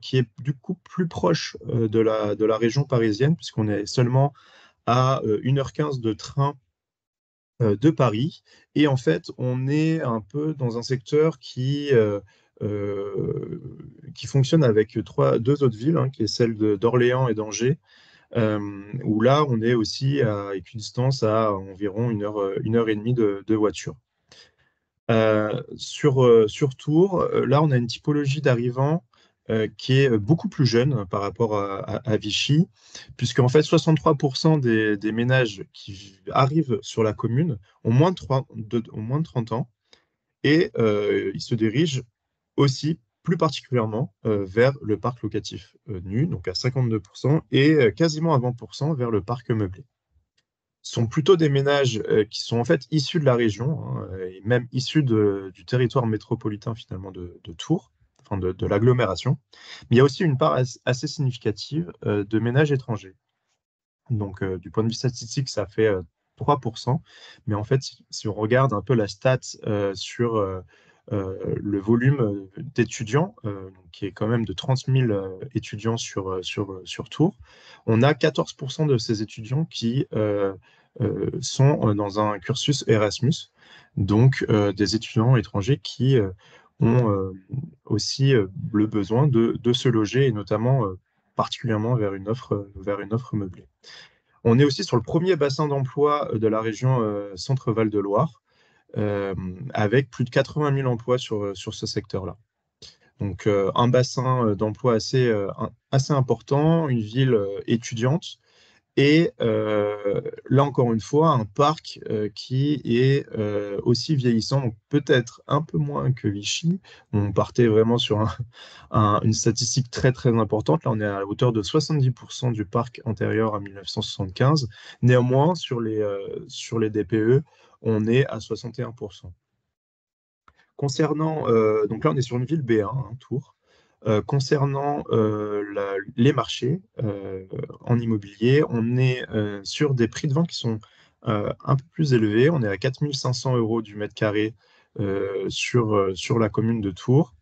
qui est du coup plus proche de la région parisienne, puisqu'on est seulement à 1h15 de train de Paris. Et en fait, on est un peu dans un secteur qui fonctionne avec deux autres villes, hein, qui est celle d'Orléans et d'Angers, où là, on est aussi à équidistance à environ 1h et demie de voiture. Sur Tours, là, on a une typologie d'arrivants qui est beaucoup plus jeune par rapport à Vichy, puisqu'en fait, 63% des ménages qui arrivent sur la commune ont moins de 30 ans, et ils se dirigent aussi plus particulièrement vers le parc locatif nu, donc à 52%, et quasiment à 20% vers le parc meublé. Ce sont plutôt des ménages qui sont en fait issus de la région, hein, et même issus du territoire métropolitain finalement de Tours, enfin de l'agglomération. Mais il y a aussi une part assez significative de ménages étrangers. Donc, du point de vue statistique, ça fait 3%. Mais en fait, si on regarde un peu la stat sur le volume d'étudiants, qui est quand même de 30 000 étudiants sur Tours, on a 14% de ces étudiants qui sont dans un cursus Erasmus, donc des étudiants étrangers qui ont aussi le besoin de se loger, et notamment particulièrement vers une offre meublée. On est aussi sur le premier bassin d'emploi de la région Centre-Val de Loire, avec plus de 80 000 emplois sur ce secteur-là. Donc, un bassin d'emploi assez important, une ville étudiante, et là encore une fois, un parc qui est aussi vieillissant, donc peut-être un peu moins que Vichy. On partait vraiment sur une statistique très très importante. Là, on est à hauteur de 70% du parc antérieur à 1975. Néanmoins, sur les DPE, on est à 61%. Concernant, donc là, on est sur une ville B1, hein, Tours. Concernant les marchés en immobilier, on est sur des prix de vente qui sont un peu plus élevés. On est à 4 500 € du mètre carré sur la commune de Tours.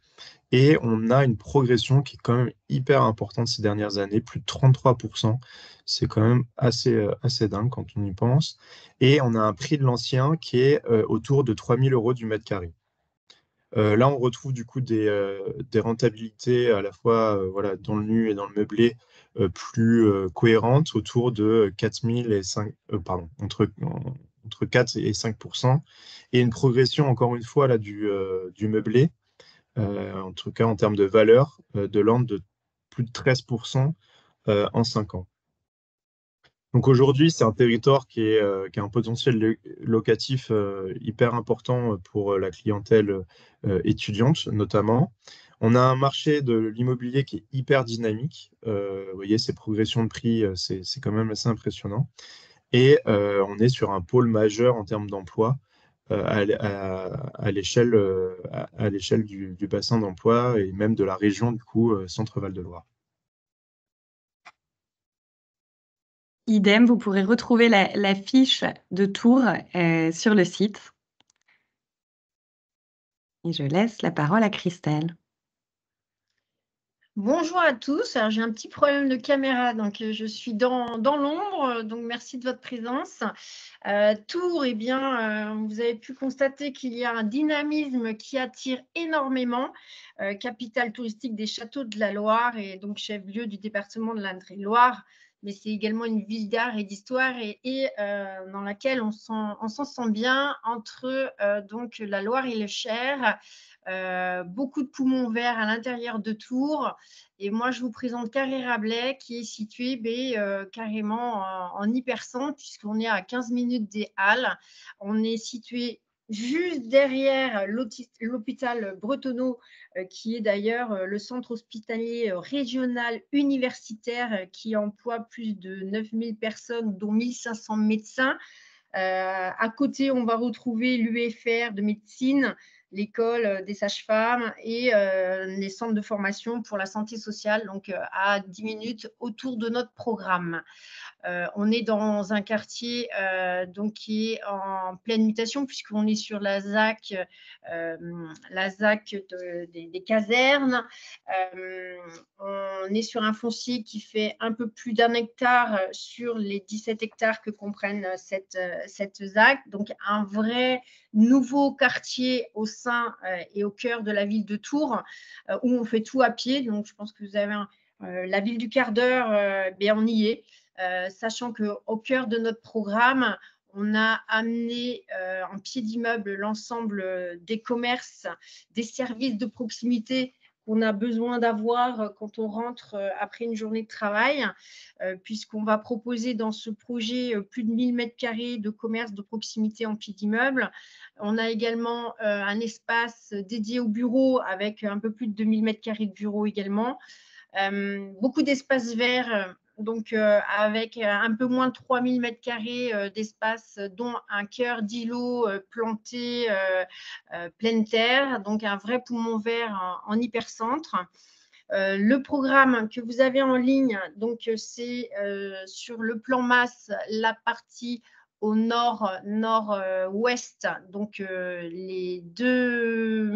Et on a une progression qui est quand même hyper importante ces dernières années, plus de 33%. C'est quand même assez dingue quand on y pense. Et on a un prix de l'ancien qui est autour de 3 000 € du mètre carré. Là, on retrouve du coup des rentabilités à la fois voilà, dans le nu et dans le meublé plus cohérentes, autour de 4 000 et 5, pardon, entre 4 et 5%, et une progression encore une fois là, du meublé, en tout cas en termes de valeur, de l'ordre de plus de 13% en 5 ans. Donc aujourd'hui, c'est un territoire qui a un potentiel locatif hyper important pour la clientèle étudiante notamment. On a un marché de l'immobilier qui est hyper dynamique. Vous voyez, ces progressions de prix, c'est quand même assez impressionnant. Et on est sur un pôle majeur en termes d'emploi à l'échelle du bassin d'emploi et même de la région du coup Centre-Val de Loire. Idem, vous pourrez retrouver la fiche de Tours sur le site. Et je laisse la parole à Christelle. Bonjour à tous. Alors, j'ai un petit problème de caméra, donc je suis dans l'ombre, donc merci de votre présence. Tours, eh bien, vous avez pu constater qu'il y a un dynamisme qui attire énormément. Capitale touristique des châteaux de la Loire et donc chef-lieu du département de l'Indre-et-Loire, mais c'est également une ville d'art et d'histoire et dans laquelle on s'en sent bien entre donc la Loire et le Cher. Beaucoup de poumons verts à l'intérieur de Tours. Et moi, je vous présente Carré-Rabelais qui est situé carrément en hypercentre puisqu'on est à 15 minutes des Halles. On est situé juste derrière l'hôpital Bretonneau, qui est d'ailleurs le centre hospitalier régional universitaire qui emploie plus de 9000 personnes, dont 1500 médecins. À côté, on va retrouver l'UFR de médecine, l'école des sages-femmes et les centres de formation pour la santé sociale, donc à 10 minutes autour de notre programme. On est dans un quartier donc qui est en pleine mutation puisqu'on est sur la ZAC des casernes. On est sur un foncier qui fait un peu plus d'1 hectare sur les 17 hectares que comprennent cette ZAC. Donc, un vrai nouveau quartier au sein et au cœur de la ville de Tours où on fait tout à pied. Donc, je pense que vous avez la ville du quart d'heure, on y est. Sachant qu'au cœur de notre programme, on a amené en pied d'immeuble l'ensemble des commerces, des services de proximité qu'on a besoin d'avoir quand on rentre après une journée de travail, puisqu'on va proposer dans ce projet plus de 1000 m² de commerce de proximité en pied d'immeuble. On a également un espace dédié au bureau avec un peu plus de 2000 m² de bureau également. Beaucoup d'espaces verts, donc avec un peu moins de 3000 m² d'espace, dont un cœur d'îlot planté pleine terre, donc un vrai poumon vert en hypercentre. Le programme que vous avez en ligne, donc c'est sur le plan masse, la partie au nord-ouest, donc les deux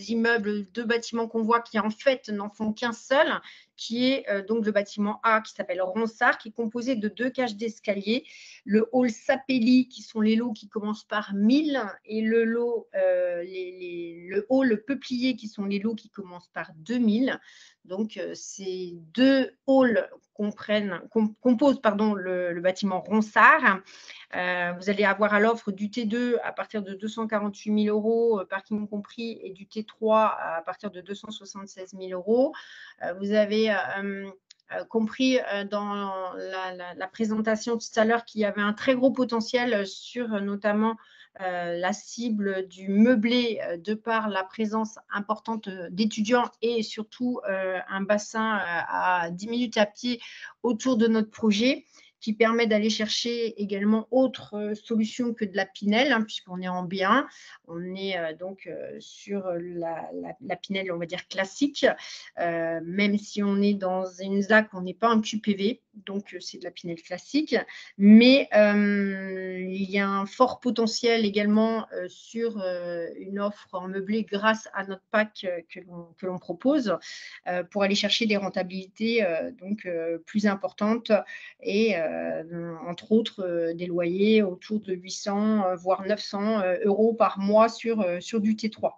immeubles, deux bâtiments qu'on voit qui en fait n'en font qu'un seul, qui est donc le bâtiment A qui s'appelle Ronsard, qui est composé de 2 cages d'escalier, le hall Sapelli qui sont les lots qui commencent par 1000 et le hall Peuplier qui sont les lots qui commencent par 2000. Donc ces deux halls composent le bâtiment Ronsard. Vous allez avoir à l'offre du T2 à partir de 248 000 €, parking compris, et du T3 à partir de 276 000 €. Vous avez compris dans la présentation tout à l'heure qu'il y avait un très gros potentiel sur notamment la cible du meublé de par la présence importante d'étudiants et surtout un bassin à 10 minutes à pied autour de notre projet, qui permet d'aller chercher également autre solution que de la Pinel, puisqu'on est en B1. On est donc sur la Pinel, on va dire classique, même si on est dans une ZAC, on n'est pas en QPV, donc c'est de la Pinel classique. Mais il y a un fort potentiel également sur une offre en meublé grâce à notre pack que l'on propose pour aller chercher des rentabilités plus importantes et entre autres des loyers autour de 800 voire 900 € par mois sur du T3.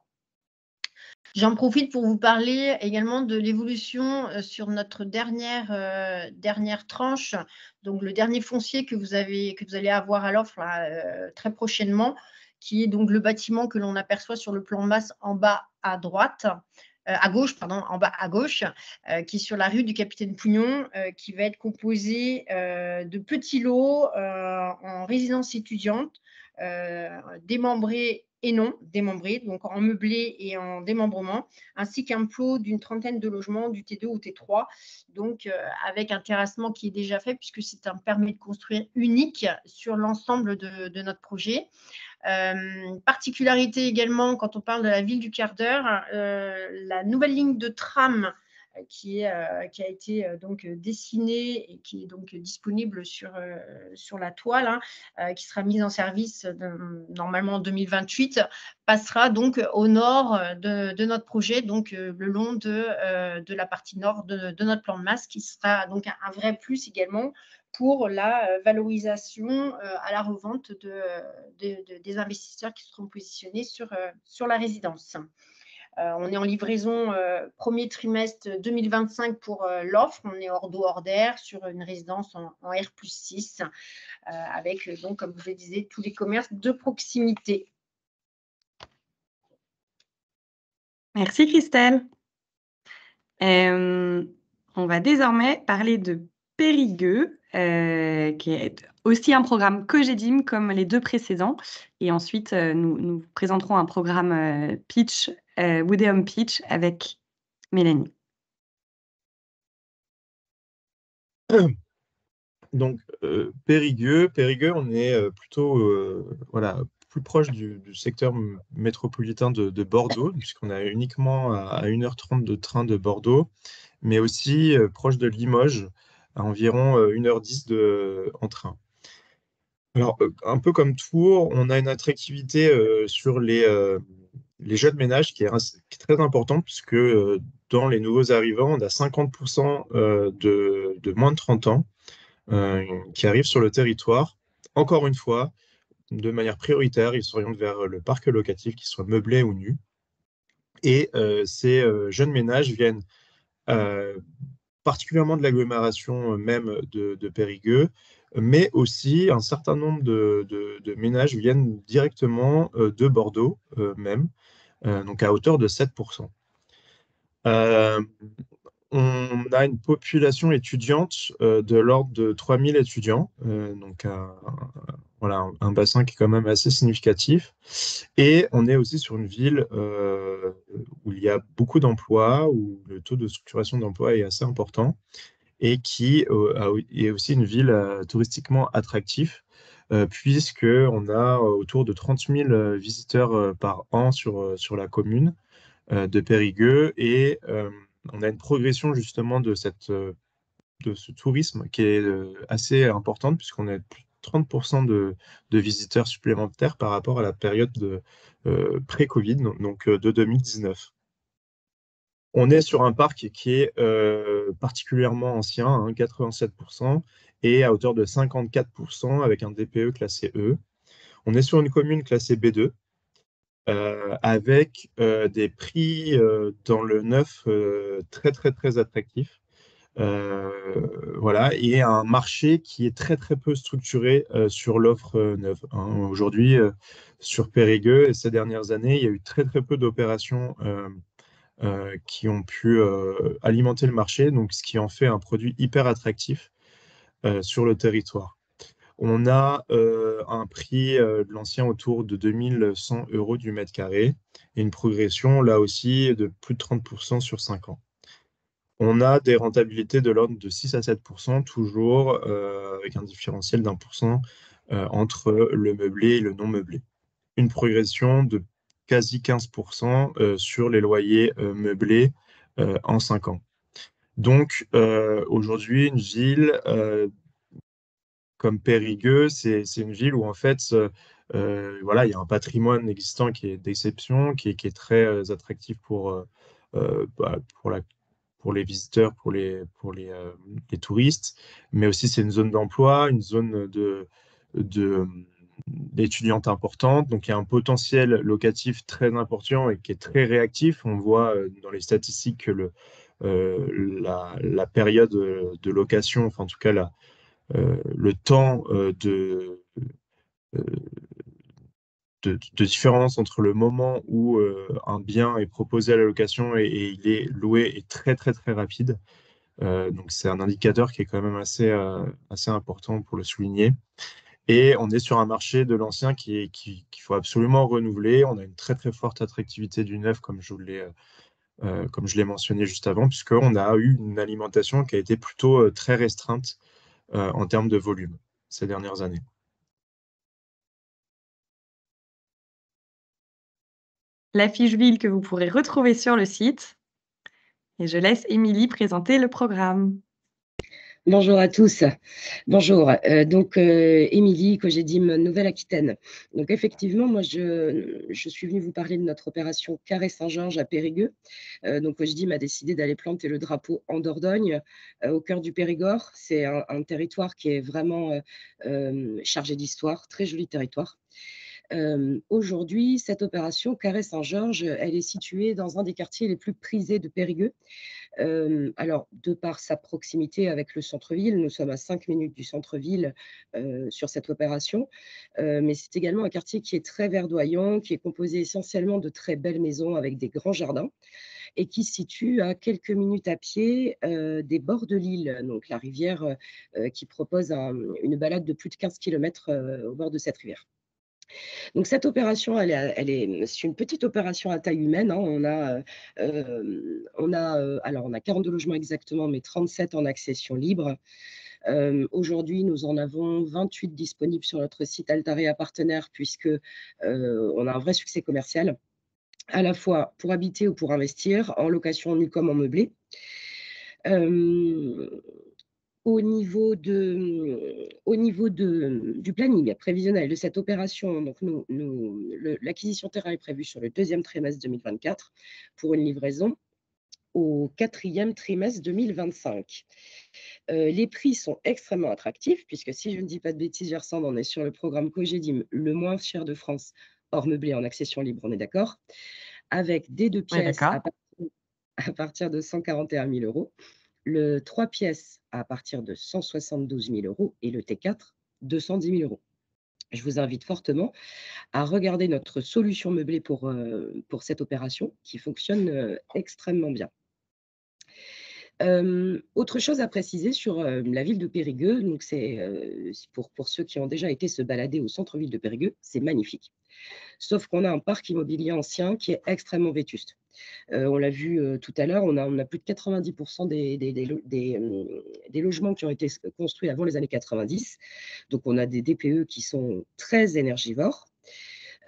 J'en profite pour vous parler également de l'évolution sur notre dernière tranche, donc le dernier foncier que vous allez avoir à l'offre très prochainement, qui est donc le bâtiment que l'on aperçoit sur le plan de masse en bas à droite. En bas à gauche, qui est sur la rue du Capitaine Pougnon, qui va être composé de petits lots en résidence étudiante, démembrés et non démembrés, donc en meublé et en démembrement, ainsi qu'un plot d'une trentaine de logements du T2 ou T3, donc avec un terrassement qui est déjà fait puisque c'est un permis de construire unique sur l'ensemble de notre projet. Particularité également, quand on parle de la ville du quart d'heure, la nouvelle ligne de tram qui a été donc dessinée et qui est donc disponible sur la toile, qui sera mise en service normalement en 2028, passera donc au nord de notre projet, donc le long de la partie nord de notre plan de masse, qui sera donc un vrai plus également pour la valorisation à la revente des investisseurs qui seront positionnés sur la résidence. On est en livraison premier trimestre 2025 pour l'offre. On est hors d'eau, hors d'air, sur une résidence en R+6, avec, donc, comme je le disais, tous les commerces de proximité. Merci Christelle. On va désormais parler de Périgueux, qui est aussi un programme Cogedim comme les deux précédents. Et ensuite, nous présenterons un programme Pitch, Woodeum Pitch avec Mélanie. Donc, Périgueux, on est plutôt plus proche du secteur métropolitain de Bordeaux, puisqu'on est uniquement à 1h30 de train de Bordeaux, mais aussi proche de Limoges, à environ 1h10 en train. Alors, un peu comme Tours, on a une attractivité sur les jeunes ménages qui est très importante, puisque dans les nouveaux arrivants, on a 50% de moins de 30 ans qui arrivent sur le territoire. Encore une fois, de manière prioritaire, ils s'orientent vers le parc locatif, qu'il soit meublé ou nu. Et ces jeunes ménages viennent particulièrement de l'agglomération même de Périgueux, mais aussi un certain nombre de ménages viennent directement de Bordeaux même, donc à hauteur de 7%. Euh, on a une population étudiante de l'ordre de 3000 étudiants, donc voilà, un bassin qui est quand même assez significatif. Et on est aussi sur une ville où il y a beaucoup d'emplois, où le taux de structuration d'emploi est assez important, et qui est aussi une ville touristiquement attractive, puisqu'on a autour de 30 000 visiteurs par an sur la commune de Périgueux, et on a une progression justement de ce tourisme qui est assez importante, puisqu'on a plus de 30% de visiteurs supplémentaires par rapport à la période pré-Covid, donc de 2019. On est sur un parc qui est particulièrement ancien, hein, 87%, et à hauteur de 54% avec un DPE classé E. On est sur une commune classée B2, avec des prix dans le neuf très très très attractifs. Voilà, et un marché qui est très très peu structuré sur l'offre neuve, hein. Aujourd'hui, sur Périgueux, et ces dernières années, il y a eu très très peu d'opérations qui ont pu alimenter le marché, donc ce qui en fait un produit hyper attractif sur le territoire. On a un prix de l'ancien autour de 2100 euros du mètre carré, et une progression là aussi de plus de 30% sur 5 ans. On a des rentabilités de l'ordre de 6 à 7%, toujours avec un différentiel d'1% entre le meublé et le non meublé. Une progression de quasi 15% sur les loyers meublés en 5 ans. Donc aujourd'hui, une ville comme Périgueux, c'est une ville où en fait, voilà, il y a un patrimoine existant qui est d'exception, qui est très attractif pour les visiteurs, les touristes, mais aussi c'est une zone d'emploi, une zone d'étudiantes importante, donc il y a un potentiel locatif très important et qui est très réactif. On voit dans les statistiques que la période de location, enfin en tout cas le temps euh, de différence entre le moment où un bien est proposé à la location et il est loué est très très très rapide. Donc c'est un indicateur qui est quand même assez important pour le souligner. Et on est sur un marché de l'ancien qu'il faut absolument renouveler. On a une très très forte attractivité du neuf, comme comme je l'ai mentionné juste avant, puisqu'on a eu une alimentation qui a été plutôt très restreinte en termes de volume ces dernières années. La fiche ville que vous pourrez retrouver sur le site. Et je laisse Émilie présenter le programme. Bonjour à tous. Bonjour. Émilie, Cogedim Nouvelle-Aquitaine. Donc, effectivement, moi, je suis venue vous parler de notre opération Carré Saint-Georges à Périgueux. Cogedim a décidé d'aller planter le drapeau en Dordogne, au cœur du Périgord. C'est un territoire qui est vraiment chargé d'histoire, très joli territoire. Aujourd'hui, cette opération Carré Saint-Georges, elle est située dans un des quartiers les plus prisés de Périgueux. Alors, de par sa proximité avec le centre-ville, nous sommes à 5 minutes du centre-ville sur cette opération, mais c'est également un quartier qui est très verdoyant, qui est composé essentiellement de très belles maisons avec des grands jardins et qui se situe à quelques minutes à pied des bords de l'Isle, donc la rivière qui propose une balade de plus de 15 km au bord de cette rivière. Donc cette opération, c'est une petite opération à taille humaine, hein. On a 42 logements exactement, mais 37 en accession libre. Aujourd'hui, nous en avons 28 disponibles sur notre site Altarea Partenaire, puisque on a un vrai succès commercial, à la fois pour habiter ou pour investir, en location nue comme en meublé. Au niveau du planning prévisionnel de cette opération, donc l'acquisition terrain est prévue sur le deuxième trimestre 2024 pour une livraison au quatrième trimestre 2025. Les prix sont extrêmement attractifs, puisque si je ne dis pas de bêtises, Gersand, on est sur le programme Cogedim, le moins cher de France, hors meublé en accession libre, on est d'accord, avec des 2 pièces à partir de 141 000 euros. Le 3 pièces à partir de 172 000 euros et le T4, 210 000 euros. Je vous invite fortement à regarder notre solution meublée pour cette opération qui fonctionne extrêmement bien. Autre chose à préciser sur la ville de Périgueux, donc c'est pour ceux qui ont déjà été se balader au centre-ville de Périgueux, c'est magnifique. Sauf qu'on a un parc immobilier ancien qui est extrêmement vétuste. On l'a vu tout à l'heure, on a plus de 90% des logements qui ont été construits avant les années 90. Donc, on a des DPE qui sont très énergivores.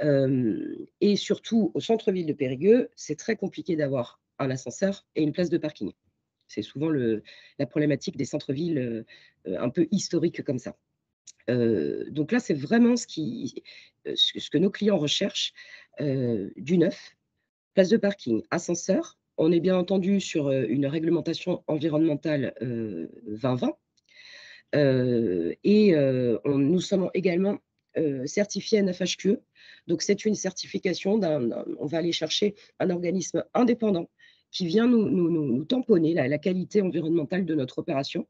Et surtout, au centre-ville de Périgueux, c'est très compliqué d'avoir un ascenseur et une place de parking. C'est souvent la problématique des centres-villes un peu historiques comme ça. Donc là, c'est vraiment ce que nos clients recherchent, du neuf, place de parking, ascenseur. On est bien entendu sur une réglementation environnementale 2020. Nous sommes également certifiés NFHQE. Donc, c'est une certification on va aller chercher un organisme indépendant qui vient nous tamponner la qualité environnementale de notre opération.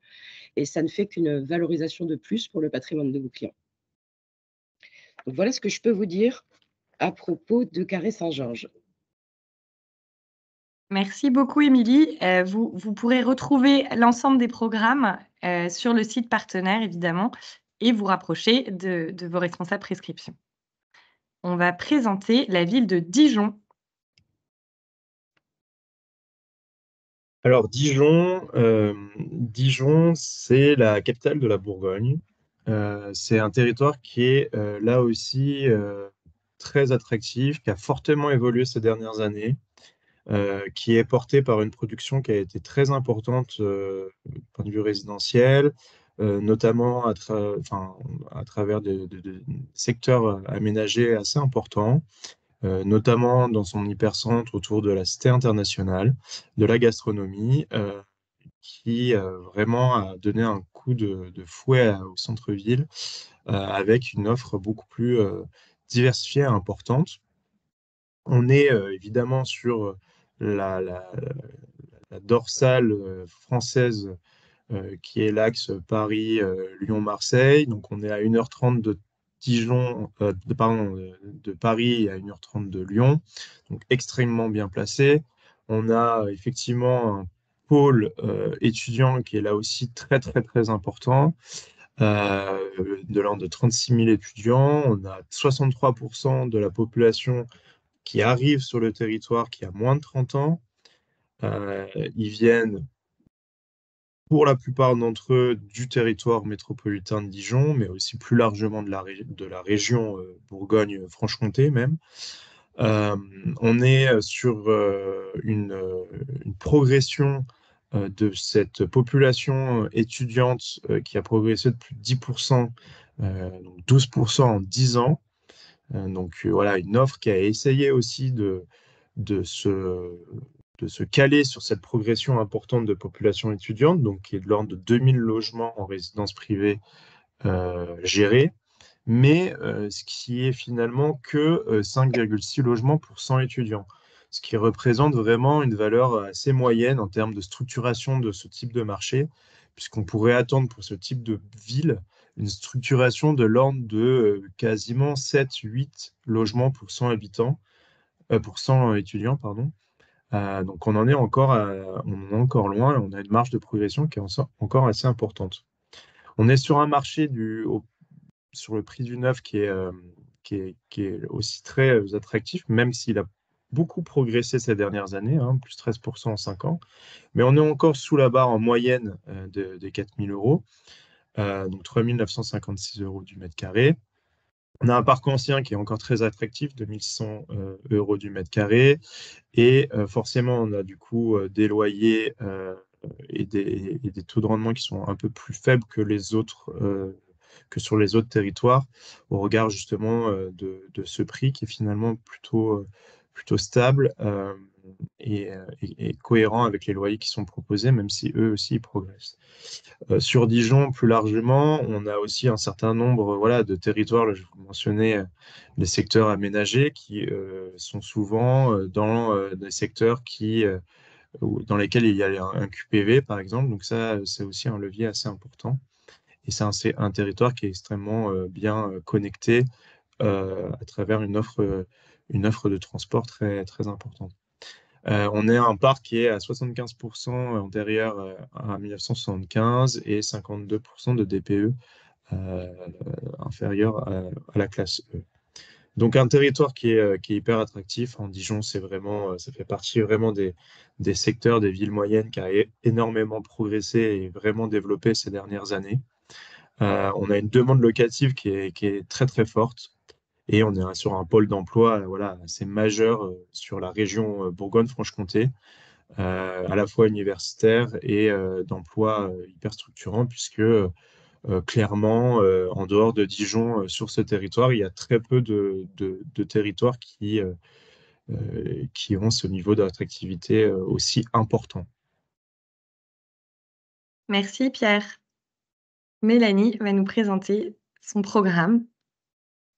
Et ça ne fait qu'une valorisation de plus pour le patrimoine de vos clients. Donc, voilà ce que je peux vous dire à propos de Carré Saint-Georges. Merci beaucoup, Émilie. Vous pourrez retrouver l'ensemble des programmes sur le site partenaire, évidemment, et vous rapprocher de vos responsables prescription. On va présenter la ville de Dijon. Alors, Dijon, c'est la capitale de la Bourgogne. C'est un territoire qui est là aussi très attractif, qui a fortement évolué ces dernières années, qui est porté par une production qui a été très importante du point de vue résidentiel, notamment à travers des secteurs aménagés assez importants. Notamment dans son hypercentre autour de la Cité internationale, de la gastronomie, qui vraiment a donné un coup de fouet au centre-ville, avec une offre beaucoup plus diversifiée et importante. On est évidemment sur la dorsale française, qui est l'axe Paris-Lyon-Marseille. Donc on est à 1h30 de Dijon, de Paris et à 1h30 de Lyon, donc extrêmement bien placé. On a effectivement un pôle étudiant qui est là aussi très très très important, de l'ordre de 36 000 étudiants. On a 63% de la population qui arrive sur le territoire qui a moins de 30 ans. Ils viennent pour la plupart d'entre eux du territoire métropolitain de Dijon, mais aussi plus largement de la région Bourgogne-Franche-Comté même. On est sur une progression de cette population étudiante qui a progressé de plus de 10%, donc 12% en 10 ans. Donc voilà, une offre qui a essayé aussi de se caler sur cette progression importante de population étudiante, donc qui est de l'ordre de 2000 logements en résidence privée gérés, mais ce qui est finalement que 5,6 logements pour 100 étudiants, ce qui représente vraiment une valeur assez moyenne en termes de structuration de ce type de marché, puisqu'on pourrait attendre pour ce type de ville une structuration de l'ordre de quasiment 7-8 logements pour 100 habitants, pour 100 étudiants, pardon. Donc on en est encore loin et on a une marge de progression qui est encore assez importante. On est sur un marché sur le prix du neuf qui est aussi très attractif, même s'il a beaucoup progressé ces dernières années, plus 13% en 5 ans. Mais on est encore sous la barre en moyenne des 4 000 euros, donc 3 956 euros du mètre carré. On a un parc ancien qui est encore très attractif, 2100 euros du mètre carré. Et forcément, on a du coup des loyers et des taux de rendement qui sont un peu plus faibles que sur les autres territoires, au regard justement de ce prix qui est finalement plutôt stable et cohérent avec les loyers qui sont proposés, même si eux aussi progressent. Sur Dijon, plus largement, on a aussi un certain nombre de territoires. Là, je vous mentionnais les secteurs aménagés qui sont souvent dans des secteurs dans lesquels il y a un QPV, par exemple. Donc ça, c'est aussi un levier assez important. Et c'est un territoire qui est extrêmement bien connecté à travers une offre de transport très, très importante. On est un parc qui est à 75% antérieur à 1975 et 52% de DPE inférieur à la classe E. Donc un territoire qui est hyper attractif. En Dijon, c'est vraiment, ça fait partie vraiment des secteurs, des villes moyennes qui a énormément progressé et vraiment développé ces dernières années. On a une demande locative qui est très très forte et on est sur un pôle d'emploi voilà, assez majeur sur la région Bourgogne-Franche-Comté, à la fois universitaire et d'emploi hyper structurant puisque clairement, en dehors de Dijon, sur ce territoire, il y a très peu de territoires qui ont ce niveau d'attractivité aussi important. Merci Pierre. Mélanie va nous présenter son programme.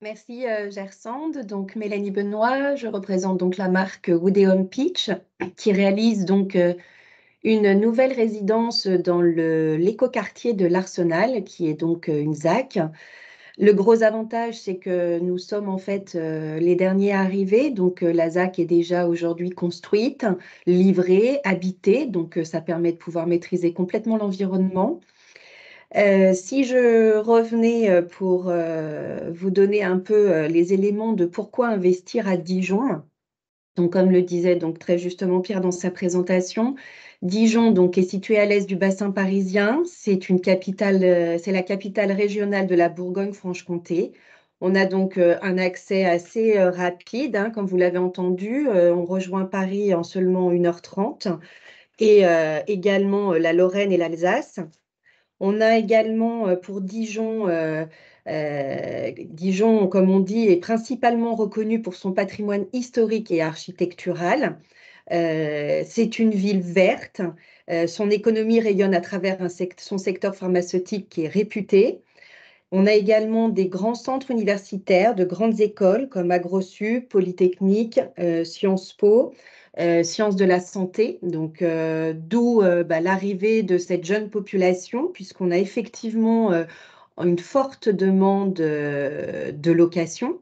Merci Gersande. Donc Mélanie Benoît, je représente donc la marque Woodeon Peach qui réalise donc une nouvelle résidence dans l'écoquartier de l'Arsenal, qui est donc une ZAC. Le gros avantage, c'est que nous sommes en fait les derniers arrivés. Donc la ZAC est déjà aujourd'hui construite, livrée, habitée. Donc ça permet de pouvoir maîtriser complètement l'environnement. Si je revenais pour vous donner un peu les éléments de pourquoi investir à Dijon, donc comme le disait donc très justement Pierre dans sa présentation, Dijon donc est située à l'est du bassin parisien, c'est la capitale régionale de la Bourgogne-Franche-Comté. On a donc un accès assez rapide, hein, comme vous l'avez entendu, on rejoint Paris en seulement 1h30 et également la Lorraine et l'Alsace. On a également pour Dijon, Dijon, comme on dit, est principalement reconnu pour son patrimoine historique et architectural. C'est une ville verte. Son économie rayonne à travers son secteur pharmaceutique qui est réputé. On a également des grands centres universitaires, de grandes écoles comme AgroSup, Polytechnique, Sciences Po, Sciences de la santé, donc d'où l'arrivée de cette jeune population, puisqu'on a effectivement une forte demande de location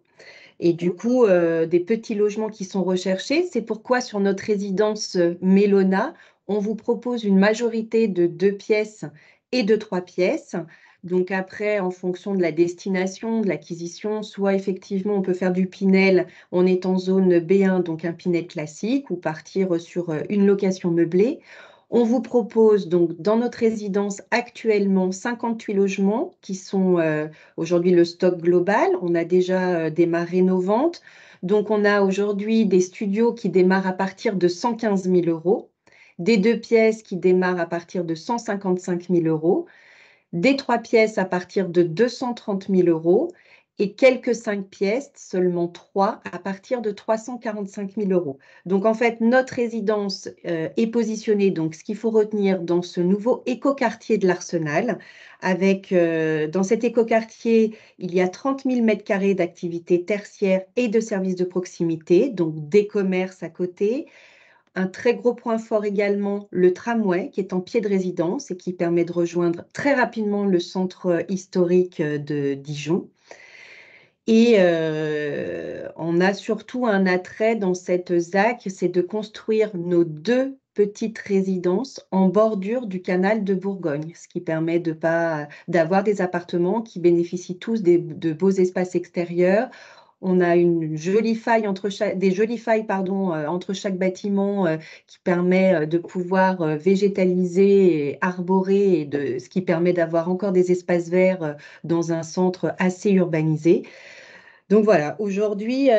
et du coup des petits logements qui sont recherchés. C'est pourquoi sur notre résidence Mélona, on vous propose une majorité de 2 pièces et de 3 pièces. Donc après, en fonction de la destination, de l'acquisition, soit effectivement on peut faire du Pinel, on est en zone B1, donc un Pinel classique, ou partir sur une location meublée. On vous propose donc dans notre résidence actuellement 58 logements qui sont aujourd'hui le stock global. On a déjà démarré nos ventes. Donc on a aujourd'hui des studios qui démarrent à partir de 115 000 €, des 2 pièces qui démarrent à partir de 155 000 €, des 3 pièces à partir de 230 000 € et quelques 5 pièces, seulement 3, à partir de 345 000 €. Donc en fait, notre résidence est positionnée, donc ce qu'il faut retenir dans ce nouveau écoquartier de l'Arsenal, avec dans cet écoquartier, il y a 30 000 m² d'activités tertiaires et de services de proximité, donc des commerces à côté. Un très gros point fort également, le tramway qui est en pied de résidence et qui permet de rejoindre très rapidement le centre historique de Dijon. Et on a surtout un attrait dans cette ZAC, c'est de construire nos 2 petites résidences en bordure du canal de Bourgogne, ce qui permet d'avoir des appartements qui bénéficient tous de beaux espaces extérieurs. On a une jolie faille entre entre chaque bâtiment qui permet de pouvoir végétaliser et arborer, ce qui permet d'avoir encore des espaces verts dans un centre assez urbanisé. Donc voilà, aujourd'hui,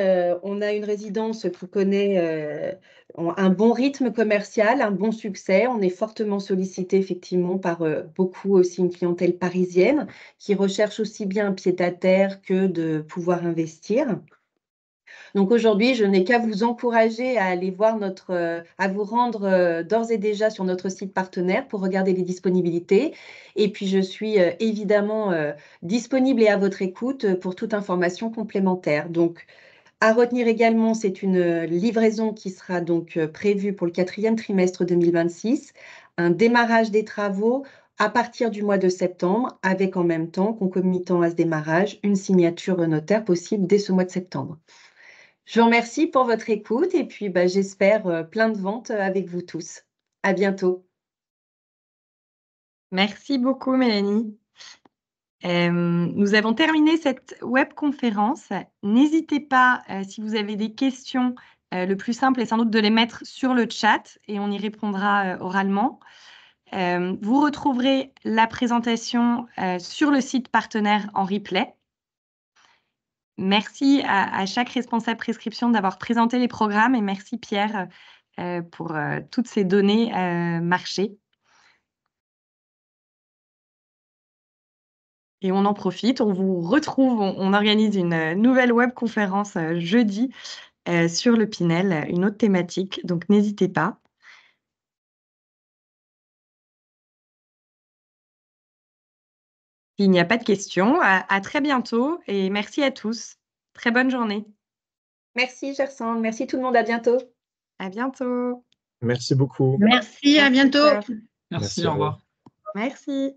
on a une résidence qui connaît un bon rythme commercial, un bon succès. On est fortement sollicité effectivement par beaucoup aussi une clientèle parisienne qui recherche aussi bien un pied-à-terre que de pouvoir investir. Donc aujourd'hui, je n'ai qu'à vous encourager à aller voir à vous rendre d'ores et déjà sur notre site partenaire pour regarder les disponibilités. Et puis je suis évidemment disponible et à votre écoute pour toute information complémentaire. Donc à retenir également, c'est une livraison qui sera donc prévue pour le 4e trimestre 2026, un démarrage des travaux à partir du mois de septembre, avec en même temps, concomitant à ce démarrage, une signature notaire possible dès ce mois de septembre. Je vous remercie pour votre écoute et puis j'espère plein de ventes avec vous tous. À bientôt. Merci beaucoup, Mélanie. Nous avons terminé cette webconférence. N'hésitez pas, si vous avez des questions, le plus simple est sans doute de les mettre sur le chat et on y répondra oralement. Vous retrouverez la présentation sur le site partenaire en replay. Merci à chaque responsable prescription d'avoir présenté les programmes et merci Pierre pour toutes ces données marché. Et on en profite, on vous retrouve, on organise une nouvelle webconférence jeudi sur le Pinel, une autre thématique, donc n'hésitez pas. S'il n'y a pas de questions, à très bientôt et merci à tous. Très bonne journée. Merci Gersand, merci tout le monde, à bientôt. À bientôt. Merci beaucoup. Merci, à bientôt. Pierre. Merci, Merci, au revoir. Merci.